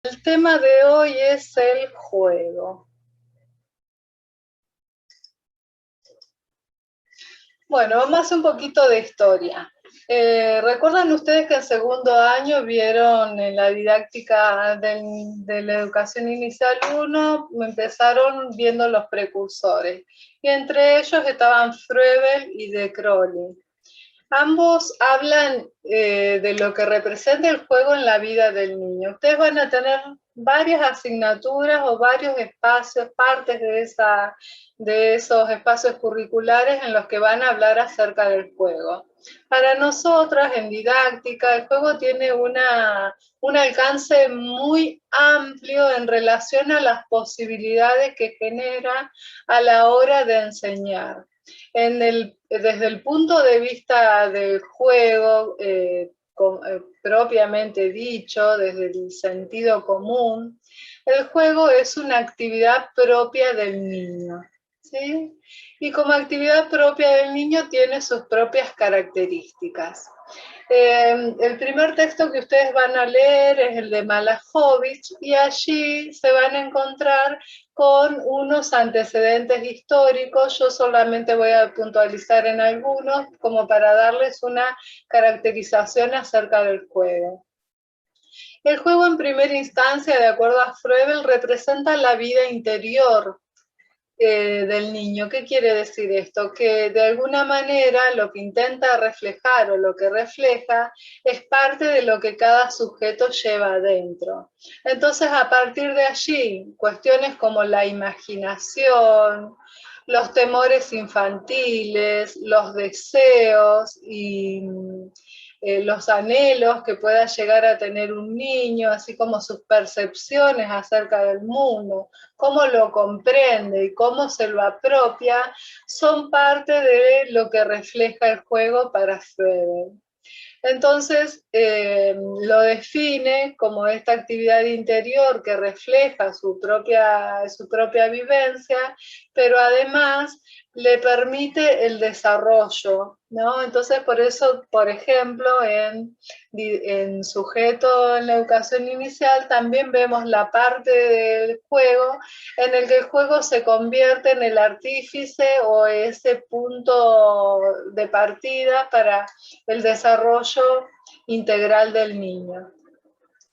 El tema de hoy es el juego. Bueno, vamos a hacer un poquito de historia. ¿Recuerdan ustedes que en segundo año vieron en la didáctica de la educación inicial 1, empezaron viendo los precursores? Y entre ellos estaban Froebel y De Crowley. Ambos hablan de lo que representa el juego en la vida del niño. Ustedes van a tener varias asignaturas o varios espacios, partes de esos espacios curriculares en los que van a hablar acerca del juego. Para nosotras, en didáctica, el juego tiene un alcance muy amplio en relación a las posibilidades que genera a la hora de enseñar. Desde el punto de vista del juego, propiamente dicho, desde el sentido común, el juego es una actividad propia del niño, ¿sí? Y como actividad propia del niño tiene sus propias características. El primer texto que ustedes van a leer es el de Malajovich y allí se van a encontrar con unos antecedentes históricos. Yo solamente voy a puntualizar en algunos como para darles una caracterización acerca del juego. El juego en primera instancia, de acuerdo a Froebel, representa la vida interior del niño. ¿Qué quiere decir esto? Que de alguna manera lo que intenta reflejar o lo que refleja es parte de lo que cada sujeto lleva adentro. Entonces, a partir de allí, cuestiones como la imaginación, los temores infantiles, los deseos y los anhelos que pueda llegar a tener un niño, así como sus percepciones acerca del mundo, cómo lo comprende y cómo se lo apropia, son parte de lo que refleja el juego para Froebel. Entonces, lo define como esta actividad interior que refleja su propia vivencia, pero además le permite el desarrollo, ¿no? Entonces, por eso, por ejemplo, en sujeto en la educación inicial también vemos la parte del juego en el que el juego se convierte en el artífice o ese punto de partida para el desarrollo integral del niño.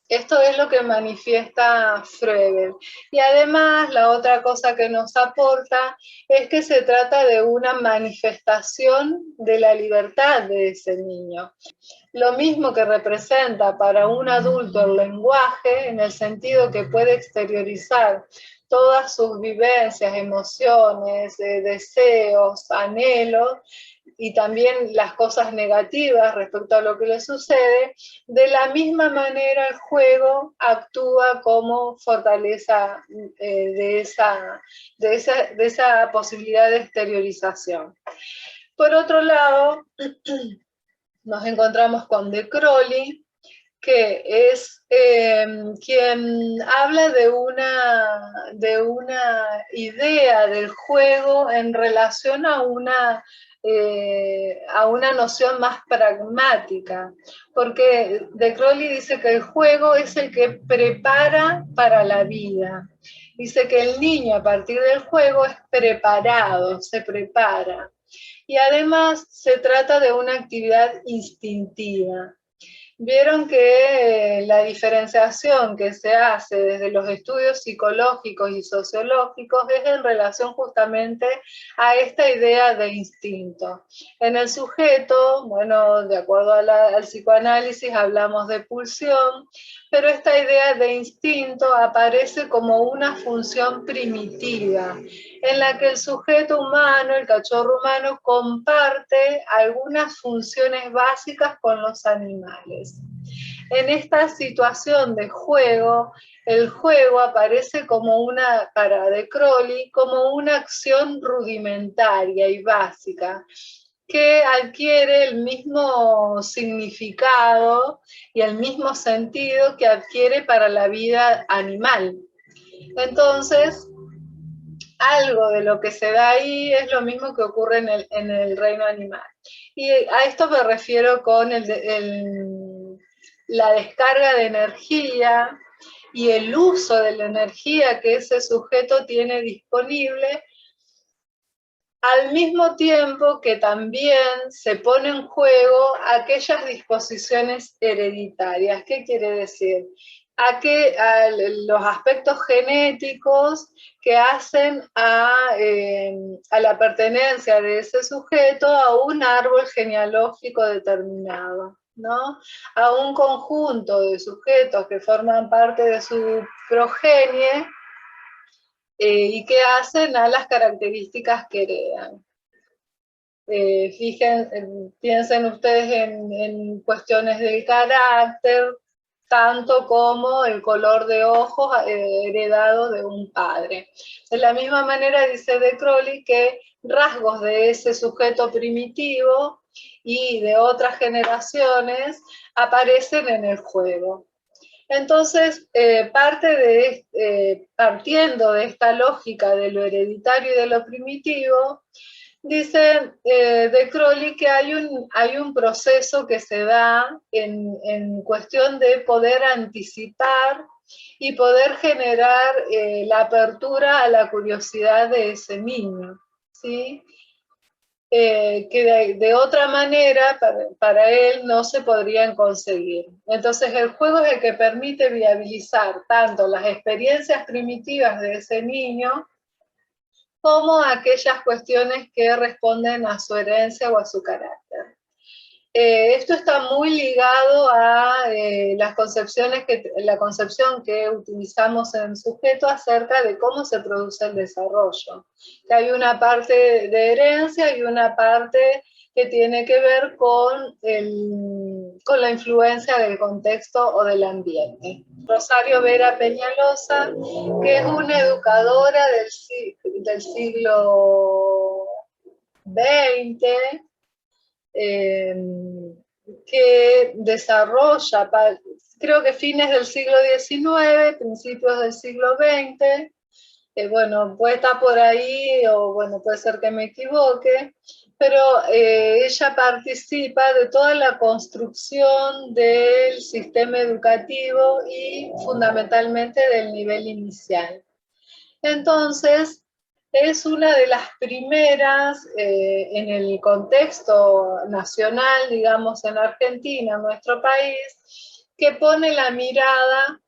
Esto es lo que manifiesta Froebel. Y además, la otra cosa que nos aporta es que se trata de una manifestación de la libertad de ese niño. Lo mismo que representa para un adulto el lenguaje, en el sentido que puede exteriorizar todas sus vivencias, emociones, deseos, anhelos, y también las cosas negativas respecto a lo que le sucede, de la misma manera el juego actúa como fortaleza de esa posibilidad de exteriorización. Por otro lado, nos encontramos con De Crowley, que es quien habla de una idea del juego en relación a una noción más pragmática, porque De Crowley dice que el juego es el que prepara para la vida. Dice que el niño a partir del juego es preparado, se prepara. Y además se trata de una actividad instintiva. Vieron que la diferenciación que se hace desde los estudios psicológicos y sociológicos es en relación justamente a esta idea de instinto. En el sujeto, bueno, de acuerdo al psicoanálisis hablamos de pulsión, pero esta idea de instinto aparece como una función primitiva, en la que el sujeto humano, el cachorro humano, comparte algunas funciones básicas con los animales. En esta situación de juego, el juego aparece como una, para De Crowley, como una acción rudimentaria y básica, que adquiere el mismo significado y el mismo sentido que adquiere para la vida animal. Entonces, algo de lo que se da ahí es lo mismo que ocurre en el reino animal. Y a esto me refiero con la descarga de energía y el uso de la energía que ese sujeto tiene disponible, al mismo tiempo que también se pone en juego aquellas disposiciones hereditarias. ¿Qué quiere decir? A los aspectos genéticos que hacen a la pertenencia de ese sujeto a un árbol genealógico determinado, ¿no? A un conjunto de sujetos que forman parte de su progenie, y que hacen a las características que heredan. Piensen ustedes en cuestiones del carácter, tanto como el color de ojos heredado de un padre. De la misma manera dice de Crowley que rasgos de ese sujeto primitivo y de otras generaciones aparecen en el juego. Entonces, partiendo de esta lógica de lo hereditario y de lo primitivo, dice de Crowley que hay un proceso que se da en cuestión de poder anticipar y poder generar la apertura a la curiosidad de ese niño, ¿sí? Que de otra manera para él no se podrían conseguir. Entonces el juego es el que permite viabilizar tanto las experiencias primitivas de ese niño como aquellas cuestiones que responden a su herencia o a su carácter. Esto está muy ligado a la concepción que utilizamos en sujeto acerca de cómo se produce el desarrollo. Que hay una parte de herencia y una parte que tiene que ver con la influencia del contexto o del ambiente. Rosario Vera Peñalosa, que es una educadora del siglo XX, que desarrolla, creo que fines del siglo XIX, principios del siglo XX, bueno, puede estar por ahí, o bueno, puede ser que me equivoque, pero ella participa de toda la construcción del sistema educativo y fundamentalmente del nivel inicial. Entonces, es una de las primeras en el contexto nacional, digamos, en Argentina, nuestro país, que pone la mirada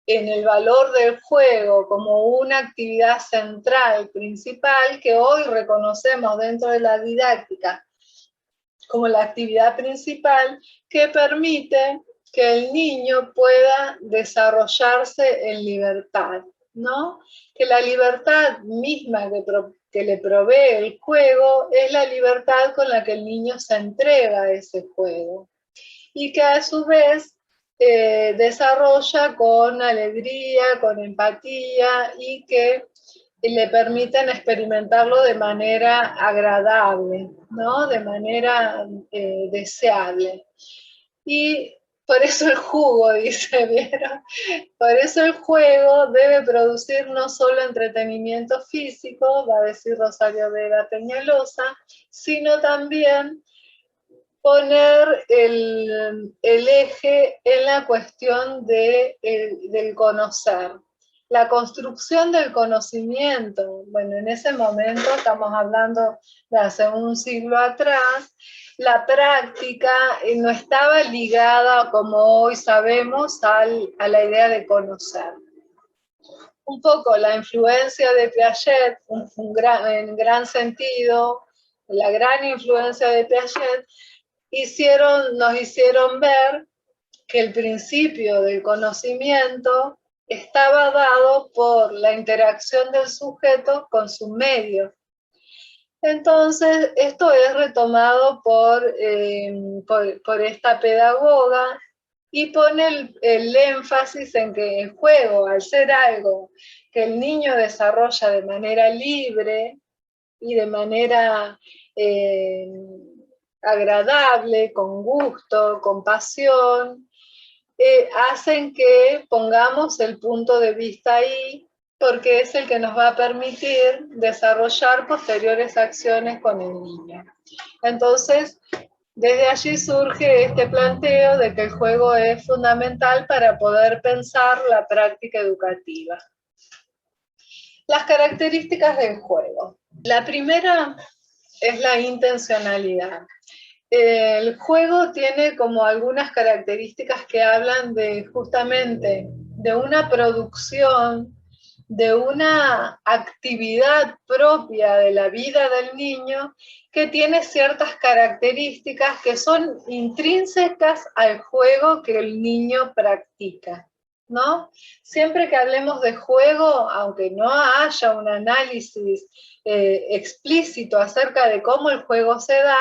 en el valor del juego como una actividad central, principal, que hoy reconocemos dentro de la didáctica como la actividad principal, que permite que el niño pueda desarrollarse en libertad, ¿no? Que la libertad misma que le provee el juego es la libertad con la que el niño se entrega a ese juego. Y que a su vez desarrolla con alegría, con empatía y que le permiten experimentarlo de manera agradable, ¿no? De manera deseable. Y por eso el jugo, dice, ¿vieron? Por eso el juego debe producir no solo entretenimiento físico, va a decir Rosario Vega Peñalosa, sino también poner el eje en la cuestión del conocer. La construcción del conocimiento, bueno, en ese momento, estamos hablando de hace un siglo atrás, la práctica no estaba ligada, como hoy sabemos, a la idea de conocer. Un poco la influencia de Piaget, en gran sentido, la gran influencia de Piaget, nos hicieron ver que el principio del conocimiento estaba dado por la interacción del sujeto con su medio. Entonces, esto es retomado por esta pedagoga y pone el énfasis en que el juego, al ser algo que el niño desarrolla de manera libre y de manera agradable, con gusto, con pasión, hacen que pongamos el punto de vista ahí, porque es el que nos va a permitir desarrollar posteriores acciones con el niño. Entonces, Desde allí surge este planteo de que el juego es fundamental para poder pensar la práctica educativa. Las características del juego. La primera es la intencionalidad. El juego tiene como algunas características que hablan de justamente de una producción, de una actividad propia de la vida del niño que tiene ciertas características que son intrínsecas al juego que el niño practica, ¿no? Siempre que hablemos de juego, aunque no haya un análisis explícito acerca de cómo el juego se da,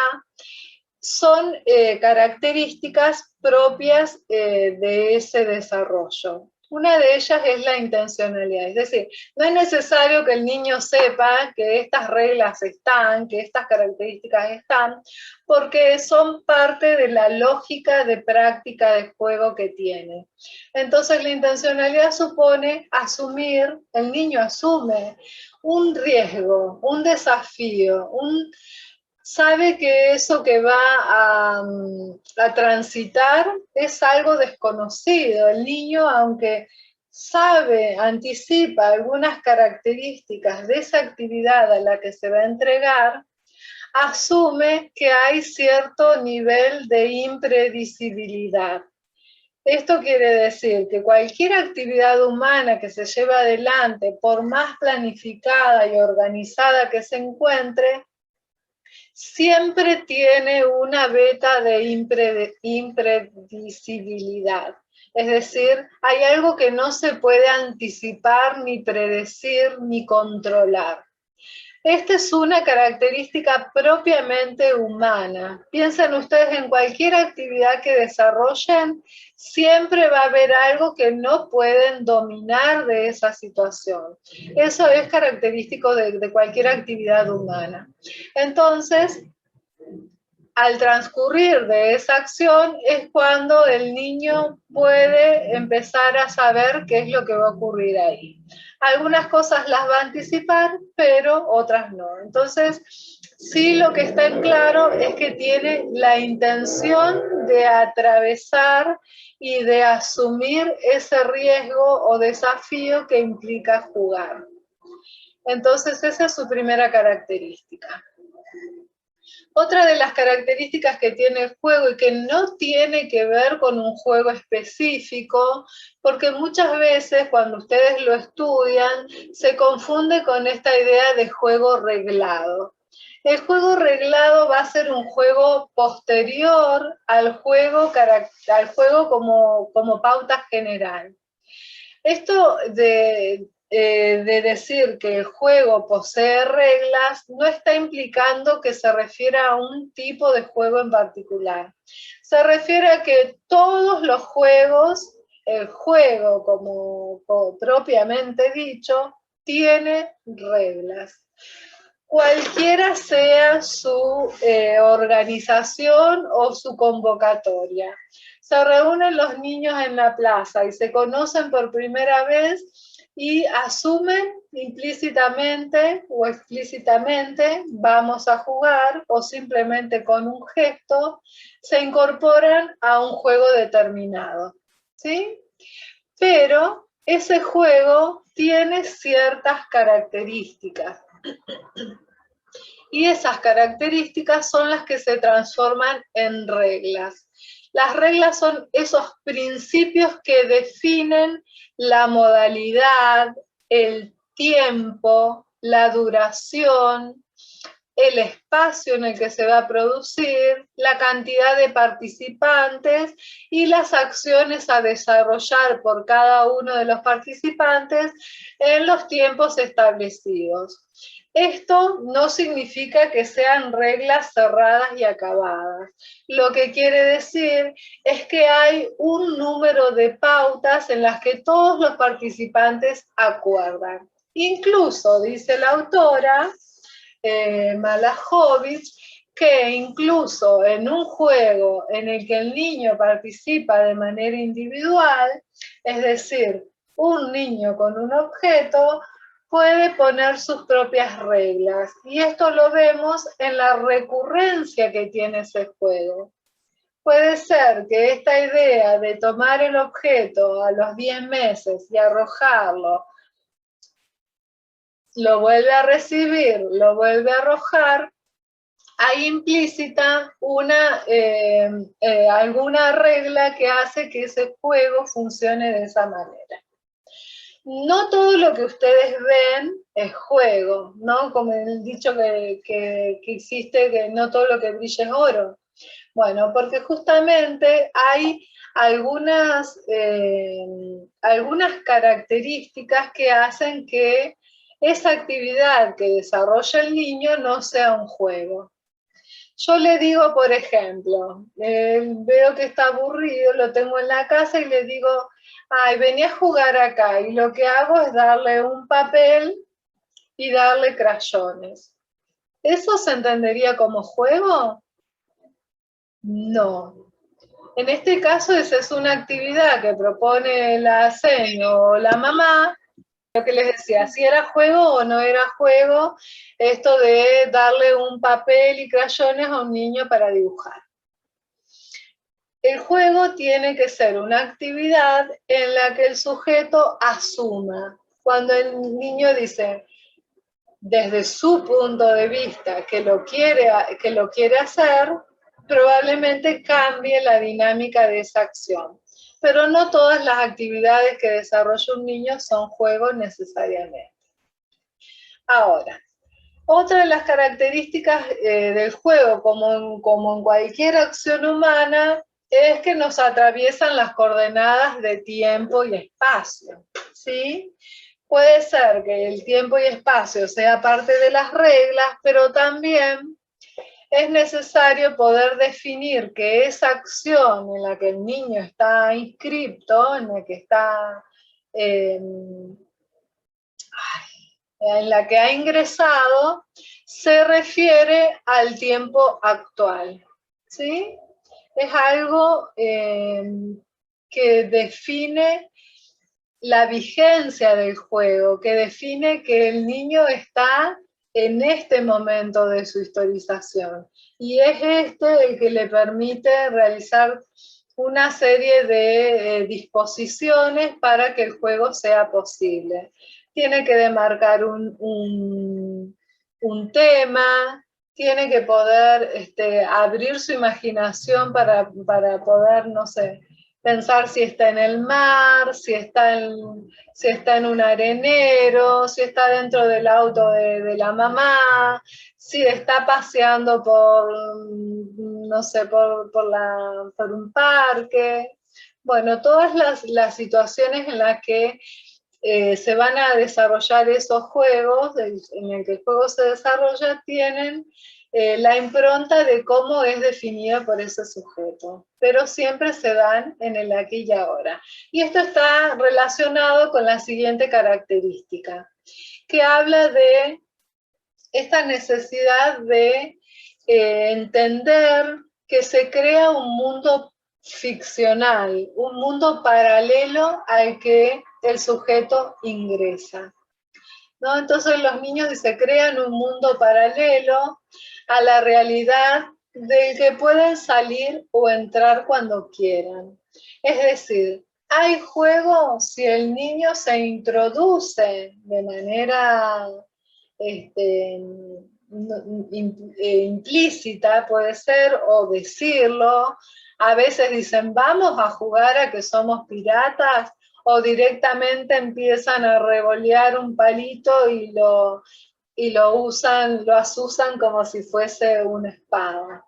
son características propias de ese desarrollo. Una de ellas es la intencionalidad, es decir, no es necesario que el niño sepa que estas reglas están, que estas características están, porque son parte de la lógica de práctica de juego que tiene. Entonces la intencionalidad supone asumir, el niño asume un riesgo, un desafío, sabe que eso que va a transitar es algo desconocido. El niño, aunque sabe, anticipa algunas características de esa actividad a la que se va a entregar, asume que hay cierto nivel de impredecibilidad. Esto quiere decir que cualquier actividad humana que se lleve adelante, por más planificada y organizada que se encuentre, siempre tiene una beta de impredecibilidad. Es decir, hay algo que no se puede anticipar, ni predecir, ni controlar. Esta es una característica propiamente humana. Piensen ustedes en cualquier actividad que desarrollen, siempre va a haber algo que no pueden dominar de esa situación. Eso es característico de cualquier actividad humana. Entonces, al transcurrir de esa acción es cuando el niño puede empezar a saber qué es lo que va a ocurrir ahí. Algunas cosas las va a anticipar, pero otras no. Entonces, sí, lo que está en claro es que tiene la intención de atravesar y de asumir ese riesgo o desafío que implica jugar. Entonces, esa es su primera característica. Otra de las características que tiene el juego y que no tiene que ver con un juego específico, porque muchas veces cuando ustedes lo estudian se confunde con esta idea de juego reglado. El juego reglado va a ser un juego posterior al juego como pauta general. Esto de decir que el juego posee reglas no está implicando que se refiera a un tipo de juego en particular. Se refiere a que todos los juegos, el juego como propiamente dicho, tiene reglas. Cualquiera sea su organización o su convocatoria. Se reúnen los niños en la plaza y se conocen por primera vez y asumen implícitamente o explícitamente vamos a jugar, o simplemente con un gesto se incorporan a un juego determinado, ¿sí? Pero ese juego tiene ciertas características. Y esas características son las que se transforman en reglas. Las reglas son esos principios que definen la modalidad, el tiempo, la duración, el espacio en el que se va a producir, la cantidad de participantes y las acciones a desarrollar por cada uno de los participantes en los tiempos establecidos. Esto no significa que sean reglas cerradas y acabadas. Lo que quiere decir es que hay un número de pautas en las que todos los participantes acuerdan. Incluso, dice la autora, Malajovich, que incluso en un juego en el que el niño participa de manera individual, es decir, un niño con un objeto, puede poner sus propias reglas. Y esto lo vemos en la recurrencia que tiene ese juego. Puede ser que esta idea de tomar el objeto a los 10 meses y arrojarlo, lo vuelve a recibir, lo vuelve a arrojar, hay implícita alguna regla que hace que ese juego funcione de esa manera. No todo lo que ustedes ven es juego, ¿no? Como el dicho que existe, que no todo lo que brilla es oro. Bueno, porque justamente hay algunas características que hacen que esa actividad que desarrolla el niño no sea un juego. Yo le digo, por ejemplo, veo que está aburrido, lo tengo en la casa y le digo, ay, vení a jugar acá. Y lo que hago es darle un papel y darle crayones. ¿Eso se entendería como juego? No. En este caso, esa es una actividad que propone la seño o la mamá. Lo que les decía, si era juego o no era juego, esto de darle un papel y crayones a un niño para dibujar. El juego tiene que ser una actividad en la que el sujeto asuma. Cuando el niño dice, desde su punto de vista, que lo quiere hacer, probablemente cambie la dinámica de esa acción. Pero no todas las actividades que desarrolla un niño son juegos necesariamente. Ahora, otra de las características del juego, como en cualquier acción humana, es que nos atraviesan las coordenadas de tiempo y espacio, ¿sí? Puede ser que el tiempo y espacio sea parte de las reglas, pero también es necesario poder definir que esa acción en la que el niño está inscripto, en la que está en la que ha ingresado, se refiere al tiempo actual, ¿sí? Es algo que define la vigencia del juego, que define que el niño está en este momento de su historización. Y es este el que le permite realizar una serie de disposiciones para que el juego sea posible. Tiene que demarcar un tema, tiene que poder abrir su imaginación para poder, no sé, pensar si está en el mar, si está en un arenero, si está dentro del auto de la mamá, si está paseando por, no sé, por un parque. Bueno, todas las situaciones en las que se van a desarrollar esos juegos, en el que el juego se desarrolla, tienen la impronta de cómo es definida por ese sujeto, pero siempre se dan en el aquí y ahora. Y esto está relacionado con la siguiente característica, que habla de esta necesidad de entender que se crea un mundo ficcional, un mundo paralelo al que el sujeto ingresa, ¿no? Entonces los niños se crean un mundo paralelo a la realidad del que pueden salir o entrar cuando quieran. Es decir, hay juego si el niño se introduce de manera implícita, puede ser, o decirlo. A veces dicen, vamos a jugar a que somos piratas, o directamente empiezan a revolear un palito y lo asusan como si fuese una espada.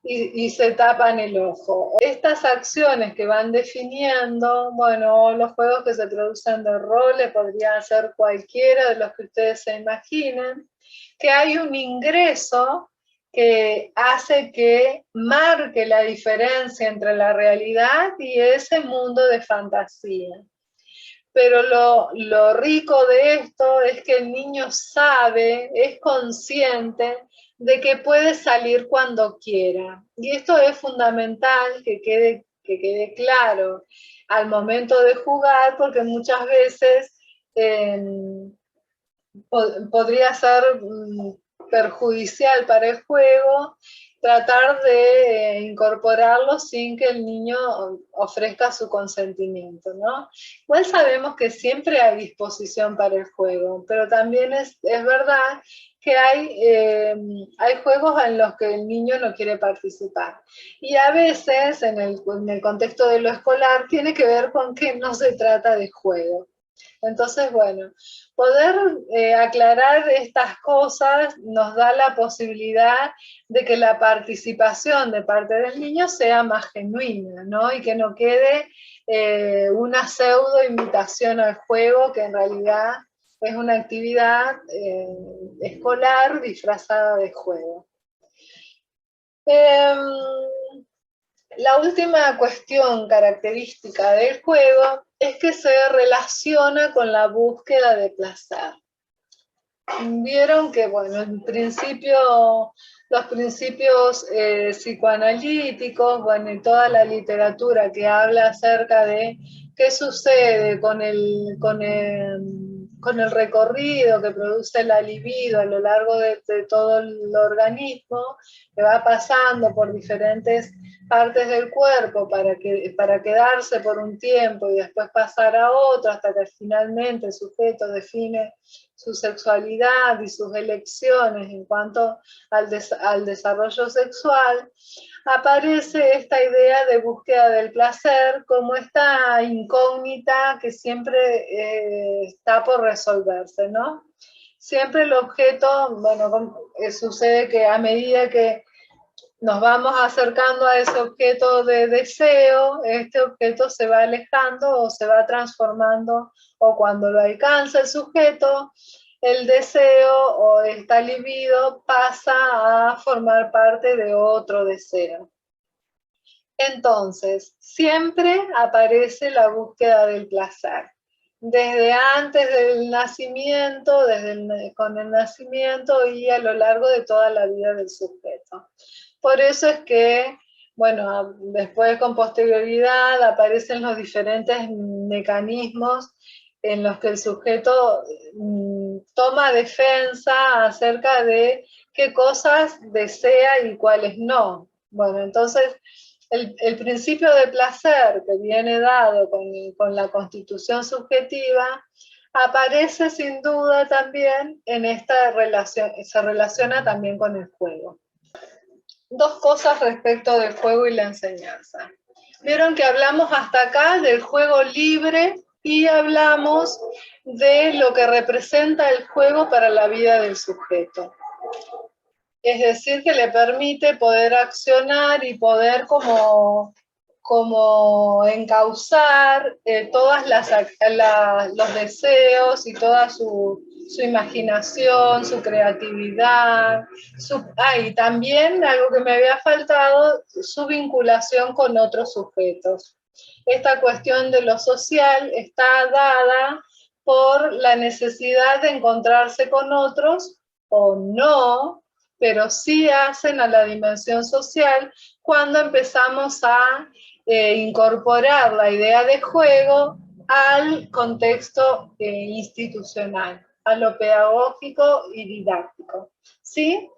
Y se tapan el ojo. Estas acciones que van definiendo, bueno, los juegos que se producen de roles, podría ser cualquiera de los que ustedes se imaginen, que hay un ingreso que hace que marque la diferencia entre la realidad y ese mundo de fantasía. Pero lo rico de esto es que el niño sabe, es consciente de que puede salir cuando quiera. Y esto es fundamental que quede claro al momento de jugar, porque muchas veces podría ser perjudicial para el juego, tratar de incorporarlo sin que el niño ofrezca su consentimiento, ¿no? Igual sabemos que siempre hay disposición para el juego, pero también es verdad que hay juegos en los que el niño no quiere participar. Y a veces, en el contexto de lo escolar, tiene que ver con que no se trata de juego. Entonces, bueno, poder aclarar estas cosas nos da la posibilidad de que la participación de parte del niño sea más genuina, ¿no? Y que no quede una pseudo invitación al juego, que en realidad es una actividad escolar disfrazada de juego. La última cuestión característica del juego es que se relaciona con la búsqueda de placer. Vieron que, bueno, en principio, los principios psicoanalíticos, bueno, y toda la literatura que habla acerca de qué sucede con el recorrido que produce la libido a lo largo de todo el organismo, que va pasando por diferentes partes del cuerpo para quedarse por un tiempo y después pasar a otro hasta que finalmente el sujeto define su sexualidad y sus elecciones en cuanto al desarrollo sexual, aparece esta idea de búsqueda del placer como esta incógnita que siempre está por resolverse, ¿no? Siempre el objeto, bueno, sucede que a medida que nos vamos acercando a ese objeto de deseo, este objeto se va alejando o se va transformando, o cuando lo alcanza el sujeto, el deseo o esta libido pasa a formar parte de otro deseo. Entonces, siempre aparece la búsqueda del placer. Desde antes del nacimiento, con el nacimiento y a lo largo de toda la vida del sujeto. Por eso es que, bueno, después con posterioridad aparecen los diferentes mecanismos en los que el sujeto toma defensa acerca de qué cosas desea y cuáles no. Bueno, entonces el principio de placer que viene dado con la constitución subjetiva aparece sin duda también en esta relación, se relaciona también con el juego. Dos cosas respecto del juego y la enseñanza. Vieron que hablamos hasta acá del juego libre y hablamos de lo que representa el juego para la vida del sujeto. Es decir, que le permite poder accionar y poder como encauzar todas los deseos y toda su imaginación, su creatividad, y también algo que me había faltado, su vinculación con otros sujetos. Esta cuestión de lo social está dada por la necesidad de encontrarse con otros o no, pero sí hacen a la dimensión social cuando empezamos a incorporar la idea de juego al contexto institucional, a lo pedagógico y didáctico. ¿Sí?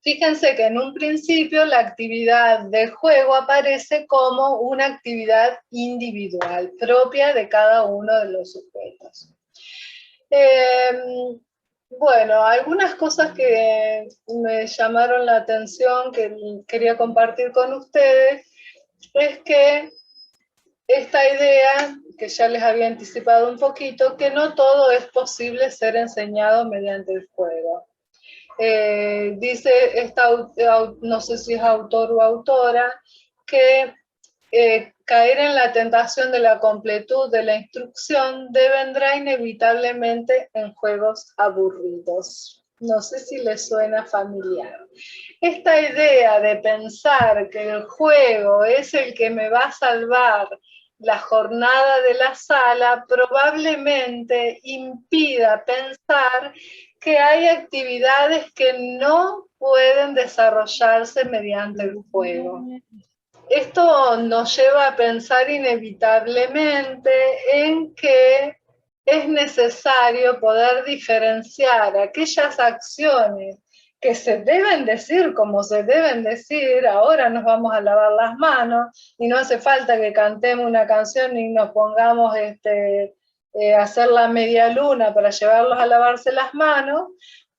Fíjense que en un principio la actividad del juego aparece como una actividad individual, propia de cada uno de los sujetos. Bueno, algunas cosas que me llamaron la atención, que quería compartir con ustedes, es que esta idea, que ya les había anticipado un poquito, que no todo es posible ser enseñado mediante el juego. Dice esta, no sé si es autor o autora, que caer en la tentación de la completud de la instrucción devendrá inevitablemente en juegos aburridos. No sé si les suena familiar. Esta idea de pensar que el juego es el que me va a salvar la jornada de la sala probablemente impida pensar que hay actividades que no pueden desarrollarse mediante el juego. Esto nos lleva a pensar inevitablemente en que es necesario poder diferenciar aquellas acciones que se deben decir como se deben decir. Ahora nos vamos a lavar las manos y no hace falta que cantemos una canción y nos pongamos a hacer la media luna para llevarlos a lavarse las manos,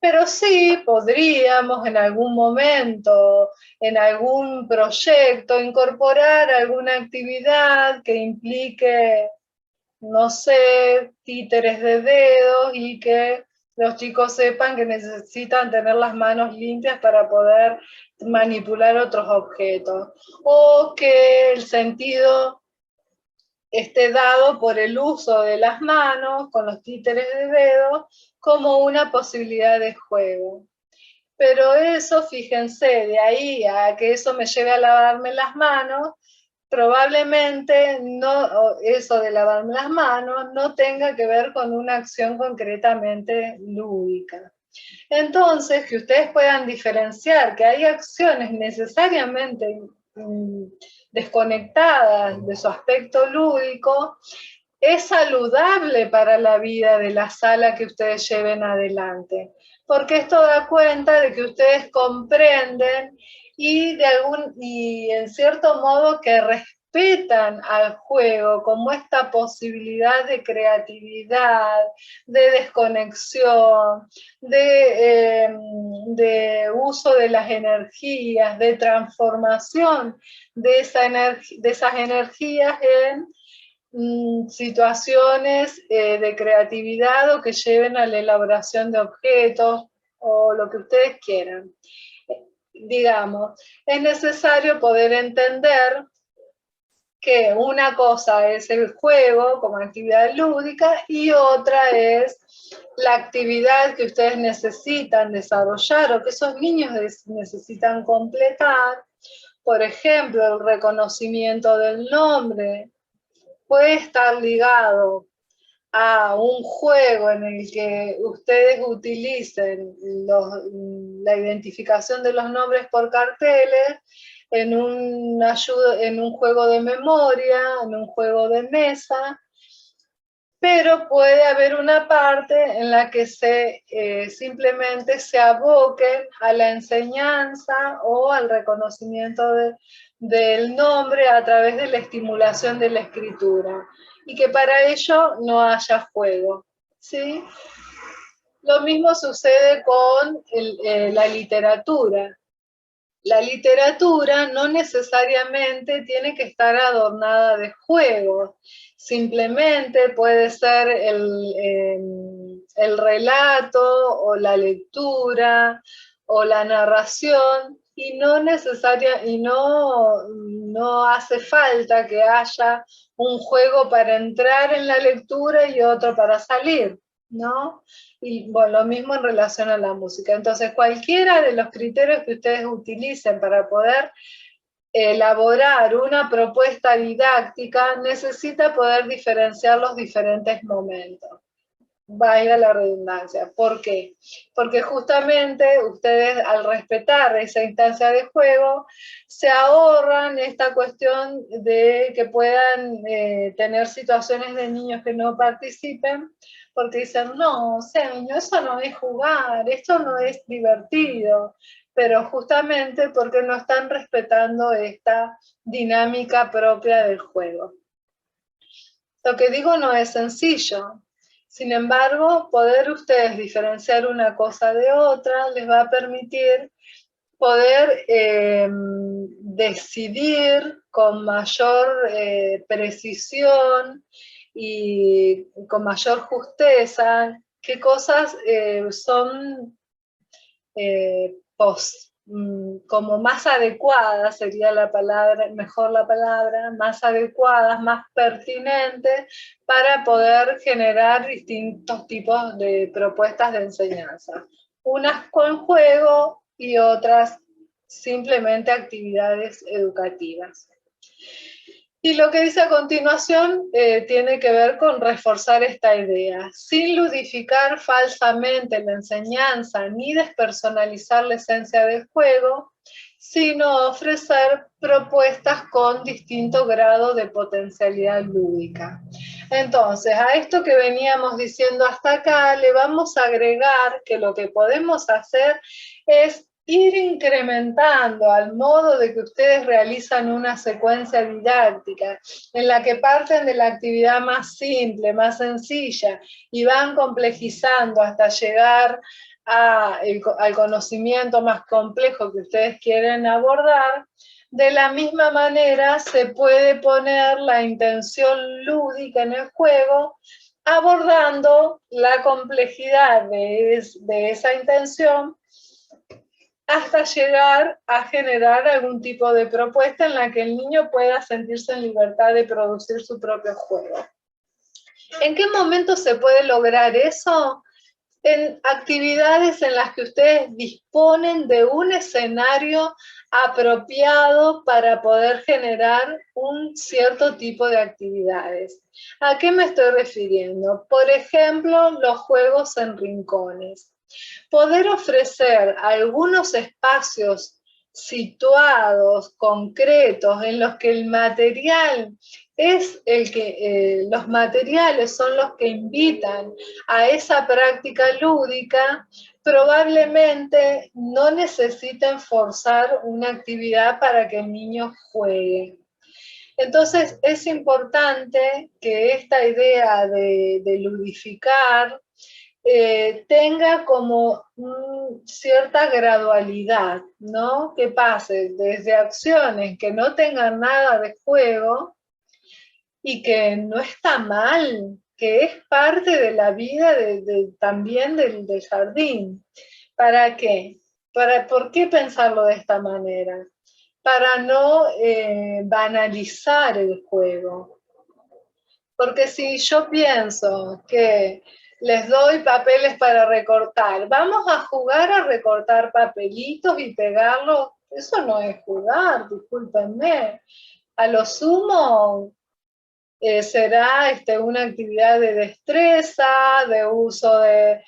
pero sí podríamos en algún momento, en algún proyecto, incorporar alguna actividad que implique, no sé, títeres de dedos y que los chicos sepan que necesitan tener las manos limpias para poder manipular otros objetos. O que el sentido esté dado por el uso de las manos con los títeres de dedos como una posibilidad de juego. Pero eso, fíjense, de ahí a que eso me lleve a lavarme las manos, probablemente no, eso de lavarme las manos no tenga que ver con una acción concretamente lúdica. Entonces, que ustedes puedan diferenciar que hay acciones necesariamente desconectadas de su aspecto lúdico, es saludable para la vida de la sala que ustedes lleven adelante, porque esto da cuenta de que ustedes comprenden y en cierto modo que respetan al juego como esta posibilidad de creatividad, de desconexión, de uso de las energías, de transformación de esas energías en situaciones de creatividad o que lleven a la elaboración de objetos o lo que ustedes quieran. Digamos, es necesario poder entender que una cosa es el juego como actividad lúdica y otra es la actividad que ustedes necesitan desarrollar o que esos niños necesitan completar. Por ejemplo, el reconocimiento del nombre puede estar ligado a un juego en el que ustedes utilicen la identificación de los nombres por carteles en un juego de memoria, en un juego de mesa, pero puede haber una parte en la que simplemente se aboquen a la enseñanza o al reconocimiento del nombre a través de la estimulación de la escritura, y que para ello no haya juego, ¿sí? Lo mismo sucede con la literatura. La literatura no necesariamente tiene que estar adornada de juegos, simplemente puede ser el relato o la lectura o la narración y no hace falta que haya un juego para entrar en la lectura y otro para salir, ¿no? Y bueno, lo mismo en relación a la música. Entonces, cualquiera de los criterios que ustedes utilicen para poder elaborar una propuesta didáctica necesita poder diferenciar los diferentes momentos. Valga la redundancia. ¿Por qué? Porque justamente ustedes, al respetar esa instancia de juego, se ahorran esta cuestión de que puedan tener situaciones de niños que no participen, porque dicen, no, o sea, niño, eso no es jugar, esto no es divertido, pero justamente porque no están respetando esta dinámica propia del juego. Lo que digo no es sencillo. Sin embargo, poder ustedes diferenciar una cosa de otra les va a permitir poder decidir con mayor precisión y con mayor justeza qué cosas son como más adecuadas, sería la palabra, mejor la palabra, más adecuadas, más pertinentes para poder generar distintos tipos de propuestas de enseñanza. Unas con juego y otras simplemente actividades educativas. Y lo que dice a continuación tiene que ver con reforzar esta idea, sin ludificar falsamente la enseñanza ni despersonalizar la esencia del juego, sino ofrecer propuestas con distinto grado de potencialidad lúdica. Entonces, a esto que veníamos diciendo hasta acá, le vamos a agregar que lo que podemos hacer es ir incrementando al modo de que ustedes realizan una secuencia didáctica en la que parten de la actividad más simple, más sencilla y van complejizando hasta llegar al conocimiento más complejo que ustedes quieren abordar. De la misma manera se puede poner la intención lúdica en el juego abordando la complejidad de esa intención hasta llegar a generar algún tipo de propuesta en la que el niño pueda sentirse en libertad de producir su propio juego. ¿En qué momento se puede lograr eso? En actividades en las que ustedes disponen de un escenario apropiado para poder generar un cierto tipo de actividades. ¿A qué me estoy refiriendo? Por ejemplo, los juegos en rincones. Poder ofrecer algunos espacios situados, concretos, en los que el material es el que, los materiales son los que invitan a esa práctica lúdica, probablemente no necesiten forzar una actividad para que el niño juegue. Entonces es importante que esta idea de ludificar tenga como cierta gradualidad, ¿no? Que pase desde acciones que no tengan nada de juego y que no está mal, que es parte de la vida también del jardín. ¿Para qué? ¿Por qué pensarlo de esta manera? Para no banalizar el juego. Porque si yo pienso que les doy papeles para recortar, vamos a jugar a recortar papelitos y pegarlos, eso no es jugar, discúlpenme. A lo sumo será una actividad de destreza, de uso de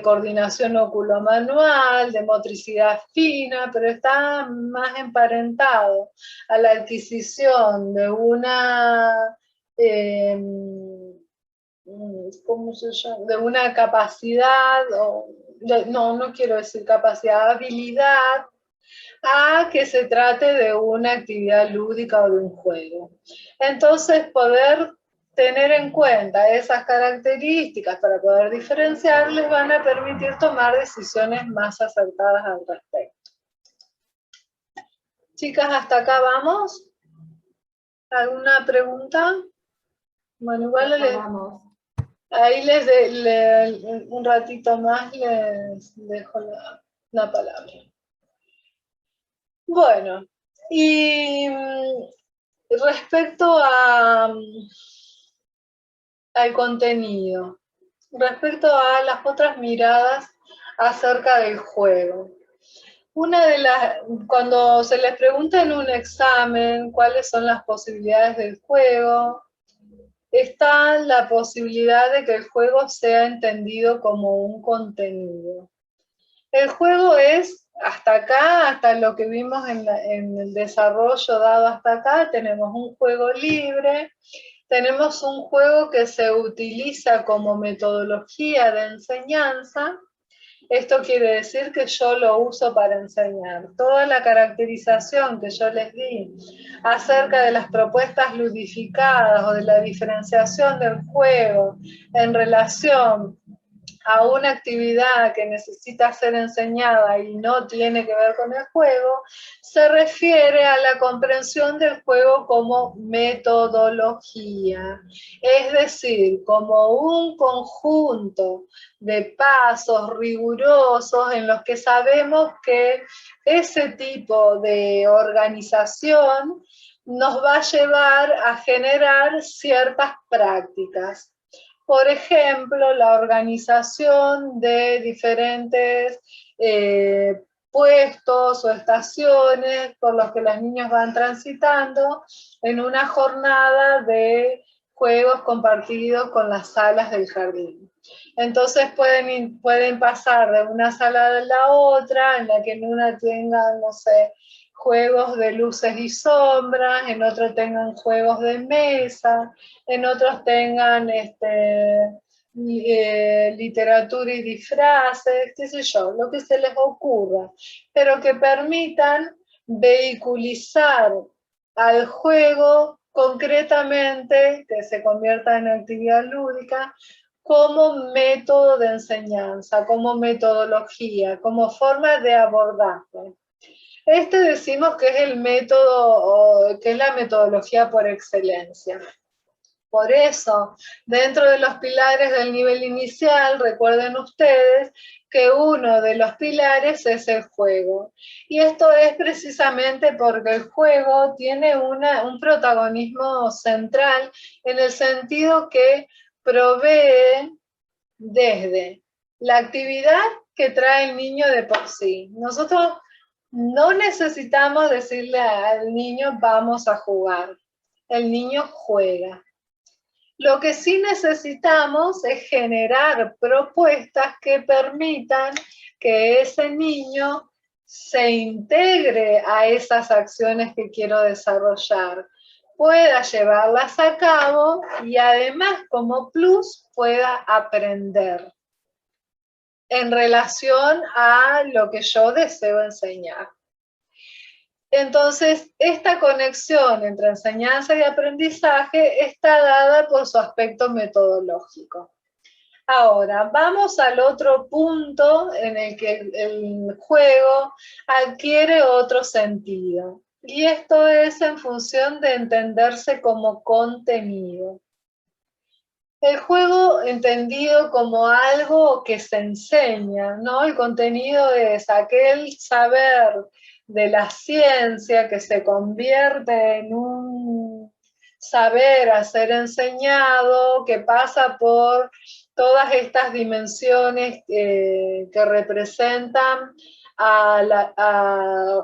coordinación oculomanual, de motricidad fina, pero está más emparentado a la adquisición de una, ¿cómo se llama? De una capacidad, no quiero decir capacidad, habilidad, a que se trate de una actividad lúdica o de un juego. Entonces, poder tener en cuenta esas características para poder diferenciar les van a permitir tomar decisiones más acertadas al respecto. Chicas, ¿hasta acá vamos? ¿Alguna pregunta? Bueno, igual ahí un ratito más les dejo la palabra. Bueno, y respecto al contenido, respecto a las otras miradas acerca del juego. Cuando se les pregunta en un examen cuáles son las posibilidades del juego, está la posibilidad de que el juego sea entendido como un contenido. El juego es, hasta acá, hasta lo que vimos en el desarrollo dado hasta acá, tenemos un juego libre, tenemos un juego que se utiliza como metodología de enseñanza. Esto quiere decir que yo lo uso para enseñar. Toda la caracterización que yo les di acerca de las propuestas ludificadas o de la diferenciación del juego en relación a una actividad que necesita ser enseñada y no tiene que ver con el juego, se refiere a la comprensión del juego como metodología, es decir, como un conjunto de pasos rigurosos en los que sabemos que ese tipo de organización nos va a llevar a generar ciertas prácticas. Por ejemplo, la organización de diferentes puestos o estaciones por los que los niños van transitando en una jornada de juegos compartidos con las salas del jardín. Entonces pueden pasar de una sala a la otra, en la que en una tengan, no sé, juegos de luces y sombras, en otro tengan juegos de mesa, en otros tengan literatura y disfraces, qué sé yo, lo que se les ocurra, pero que permitan vehiculizar al juego concretamente, que se convierta en actividad lúdica, como método de enseñanza, como metodología, como forma de abordaje. Decimos que es el método, que es la metodología por excelencia. Por eso, dentro de los pilares del nivel inicial, recuerden ustedes que uno de los pilares es el juego. Y esto es precisamente porque el juego tiene un protagonismo central en el sentido que provee desde la actividad que trae el niño de por sí. Nosotros no necesitamos decirle al niño vamos a jugar. El niño juega. Lo que sí necesitamos es generar propuestas que permitan que ese niño se integre a esas acciones que quiero desarrollar, pueda llevarlas a cabo y además como plus pueda aprender en relación a lo que yo deseo enseñar. Entonces, esta conexión entre enseñanza y aprendizaje está dada por su aspecto metodológico. Ahora, vamos al otro punto en el que el juego adquiere otro sentido. Y esto es en función de entenderse como contenido. El juego entendido como algo que se enseña, ¿no? El contenido es aquel saber de la ciencia que se convierte en un saber a ser enseñado, que pasa por todas estas dimensiones que representan al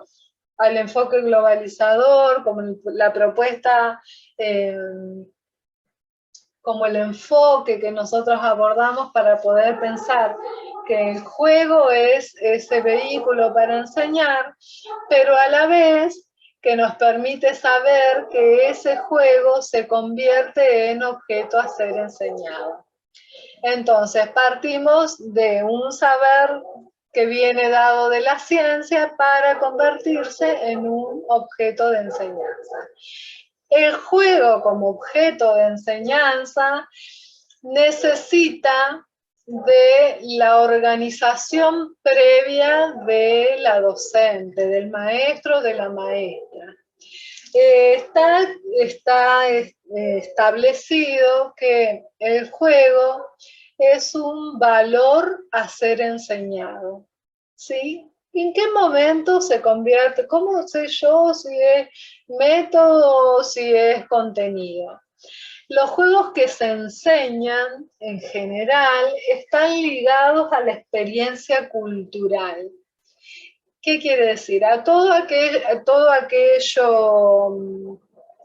enfoque globalizador, como la propuesta, como el enfoque que nosotros abordamos para poder pensar que el juego es ese vehículo para enseñar, pero a la vez que nos permite saber que ese juego se convierte en objeto a ser enseñado. Entonces, partimos de un saber que viene dado de la ciencia para convertirse en un objeto de enseñanza. El juego como objeto de enseñanza necesita de la organización previa de la docente, del maestro, de la maestra. Está establecido que el juego es un valor a ser enseñado, ¿sí? ¿En qué momento se convierte? ¿Cómo sé yo si es método o si es contenido? Los juegos que se enseñan, en general, están ligados a la experiencia cultural. ¿Qué quiere decir? A todo aquello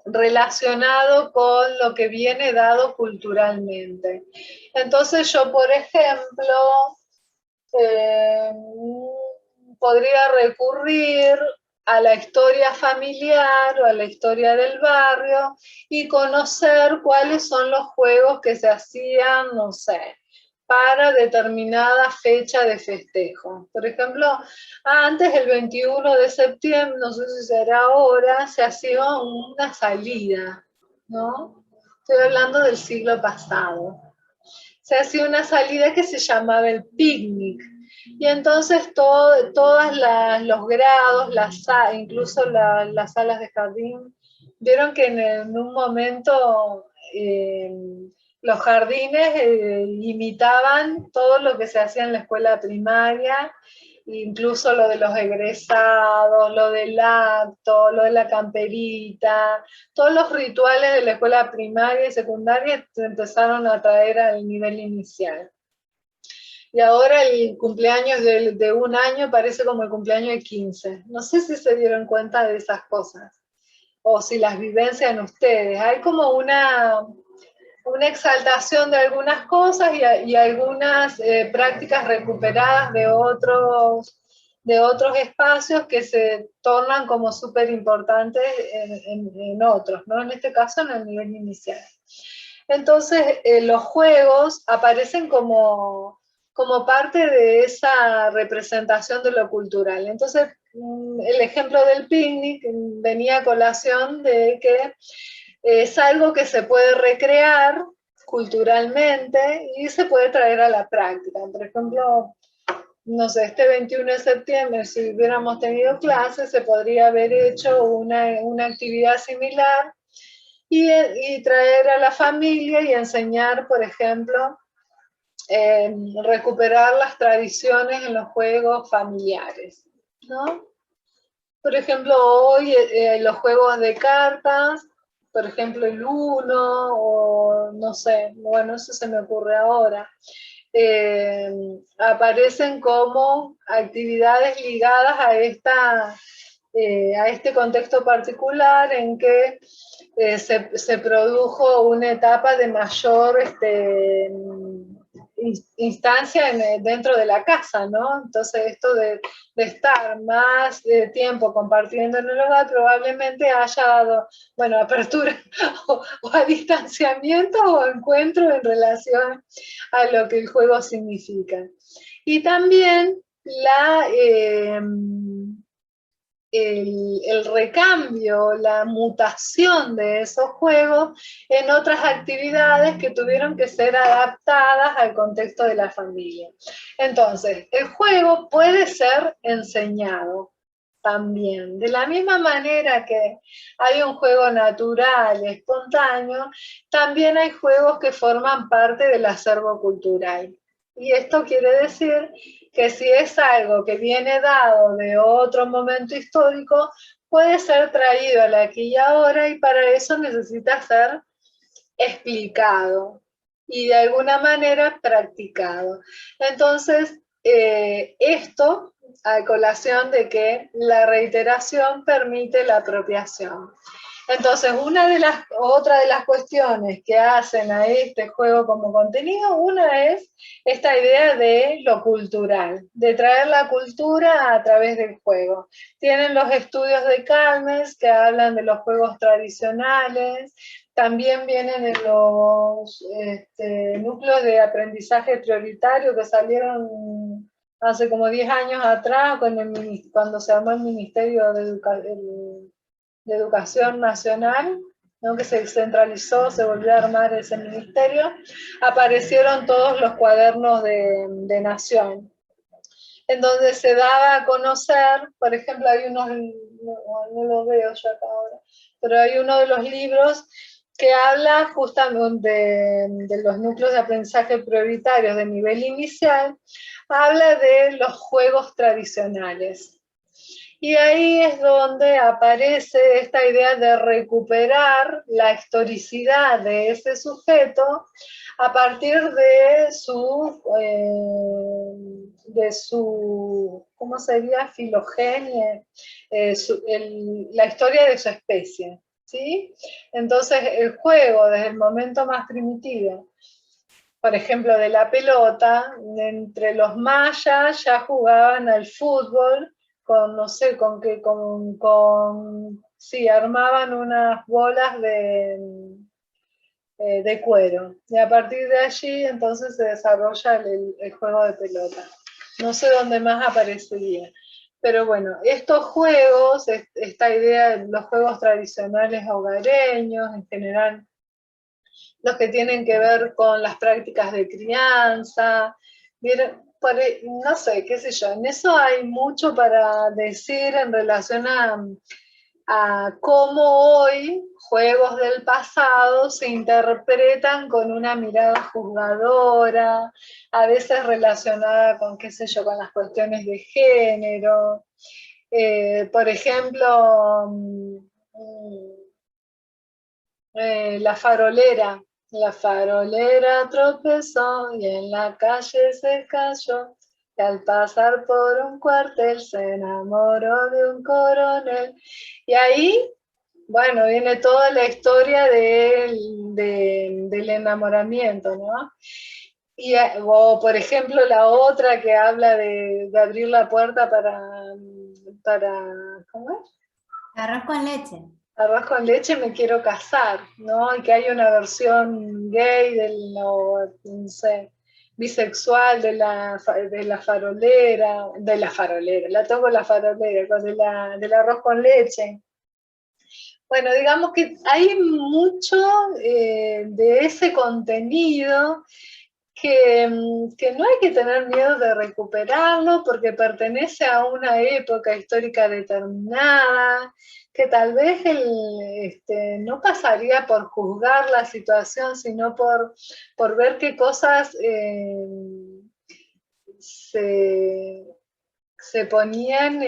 relacionado con lo que viene dado culturalmente. Entonces yo, por ejemplo, podría recurrir a la historia familiar o a la historia del barrio y conocer cuáles son los juegos que se hacían, no sé, para determinada fecha de festejo. Por ejemplo, antes el 21 de septiembre, no sé si será ahora, se hacía una salida, ¿no? Estoy hablando del siglo pasado. Se hacía una salida que se llamaba el picnic. Y entonces todos los grados, incluso las salas de jardín, vieron que en un momento los jardines imitaban todo lo que se hacía en la escuela primaria, incluso lo de los egresados, lo del acto, lo de la camperita, todos los rituales de la escuela primaria y secundaria se empezaron a traer al nivel inicial. y ahora el cumpleaños de un año parece como el cumpleaños de 15. No sé si se dieron cuenta de esas cosas, o si las vivencian ustedes. Hay como una exaltación de algunas cosas y algunas prácticas recuperadas de otros espacios que se tornan como súper importantes en otros, ¿no? En este caso en el nivel inicial. Entonces, los juegos aparecen como parte de esa representación de lo cultural. Entonces, el ejemplo del picnic venía a colación de que es algo que se puede recrear culturalmente y se puede traer a la práctica. Por ejemplo, no sé, este 21 de septiembre, si hubiéramos tenido clases, se podría haber hecho una actividad similar y traer a la familia y enseñar, por ejemplo, recuperar las tradiciones en los juegos familiares, ¿no? Por ejemplo, hoy los juegos de cartas, por ejemplo el Uno, o no sé, bueno, eso se me ocurre ahora, aparecen como actividades ligadas a este contexto particular en que se produjo una etapa de mayor instancia dentro de la casa, ¿no? Entonces esto de estar más tiempo compartiendo en el hogar probablemente haya dado, bueno, apertura o a distanciamiento o encuentro en relación a lo que el juego significa. Y también el recambio, la mutación de esos juegos en otras actividades que tuvieron que ser adaptadas al contexto de la familia. Entonces, el juego puede ser enseñado también. De la misma manera que hay un juego natural, espontáneo, también hay juegos que forman parte del acervo cultural. Y esto quiere decir que si es algo que viene dado de otro momento histórico, puede ser traído al aquí y ahora y para eso necesita ser explicado y de alguna manera practicado. Entonces, esto a colación de que la reiteración permite la apropiación. Entonces, otra de las cuestiones que hacen a este juego como contenido, una es esta idea de lo cultural, de traer la cultura a través del juego. Tienen los estudios de Calmes que hablan de los juegos tradicionales, también vienen en los núcleos de aprendizaje prioritario que salieron hace como 10 años atrás, cuando se armó el Ministerio de Educación Nacional, ¿no? Que se centralizó, se volvió a armar ese ministerio, aparecieron todos los cuadernos de Nación, en donde se daba a conocer, por ejemplo, hay unos, no lo veo yo acá ahora, pero hay uno de los libros que habla justamente de los núcleos de aprendizaje prioritarios de nivel inicial, habla de los juegos tradicionales. Y ahí es donde aparece esta idea de recuperar la historicidad de ese sujeto a partir de su ¿cómo sería? Filogenia, la historia de su especie, ¿sí? Entonces el juego, desde el momento más primitivo, por ejemplo, de la pelota, entre los mayas ya jugaban al fútbol, no sé, sí, armaban unas bolas de cuero. Y a partir de allí, entonces, se desarrolla el juego de pelota. No sé dónde más aparecería. Pero bueno, estos juegos, esta idea de los juegos tradicionales hogareños, en general, los que tienen que ver con las prácticas de crianza, no sé, qué sé yo, en eso hay mucho para decir en relación a cómo hoy juegos del pasado se interpretan con una mirada juzgadora, a veces relacionada con, qué sé yo, con las cuestiones de género. Por ejemplo, la farolera, La farolera tropezó y en la calle se cayó. Y al pasar por un cuartel se enamoró de un coronel. Y ahí, bueno, viene toda la historia del enamoramiento, ¿no? Y, o por ejemplo la otra que habla de abrir la puerta para, ¿cómo es? Arroz con leche. Arroz con leche, me quiero casar, ¿no? Y que hay una versión gay no sé, bisexual de la farolera, la toco la farolera, del arroz con leche. Bueno, digamos que hay mucho de ese contenido que no hay que tener miedo de recuperarlo porque pertenece a una época histórica determinada, que tal vez no pasaría por juzgar la situación, sino por ver qué cosas se, se ponían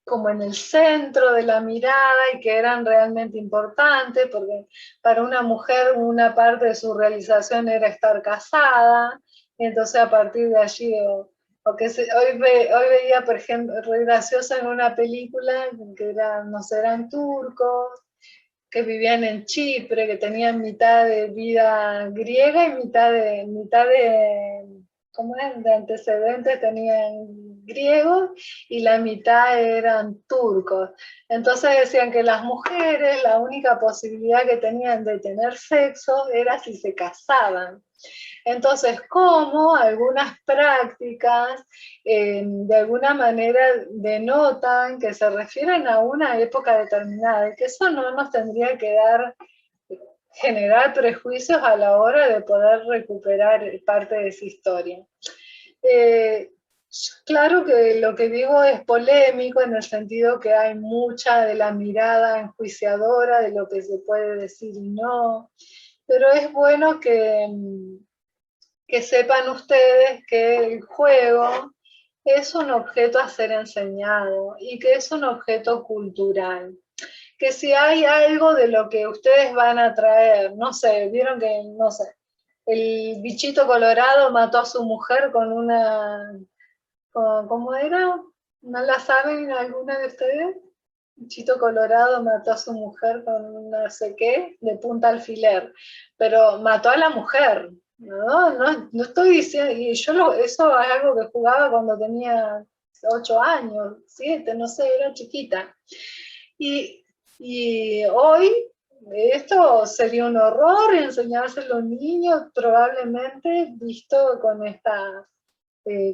como en el centro de la mirada y que eran realmente importantes, porque para una mujer una parte de su realización era estar casada, y entonces a partir de allí, hoy veía, por ejemplo, re graciosa en una película que eran, no sé, eran turcos, que vivían en Chipre, que tenían mitad de vida griega y mitad de ¿cómo es? De antecedentes tenían griegos y la mitad eran turcos. Entonces decían que las mujeres la única posibilidad que tenían de tener sexo era si se casaban. Entonces, cómo algunas prácticas de alguna manera denotan que se refieren a una época determinada y que eso no nos tendría que generar prejuicios a la hora de poder recuperar parte de esa historia. Eh, claro que lo que digo es polémico en el sentido que hay mucha de la mirada enjuiciadora de lo que se puede decir y no, pero es bueno que sepan ustedes que el juego es un objeto a ser enseñado y que es un objeto cultural. Que si hay algo de lo que ustedes van a traer, no sé, vieron que, no sé, el bichito colorado mató a su mujer con ¿cómo era? ¿No la saben alguna de ustedes? Bichito colorado mató a su mujer con no sé qué, de punta alfiler, pero mató a la mujer, no estoy diciendo, y eso es algo que jugaba cuando tenía 8 años, 7, no sé, era chiquita. Y, y hoy esto sería un horror enseñárselo a los niños, probablemente visto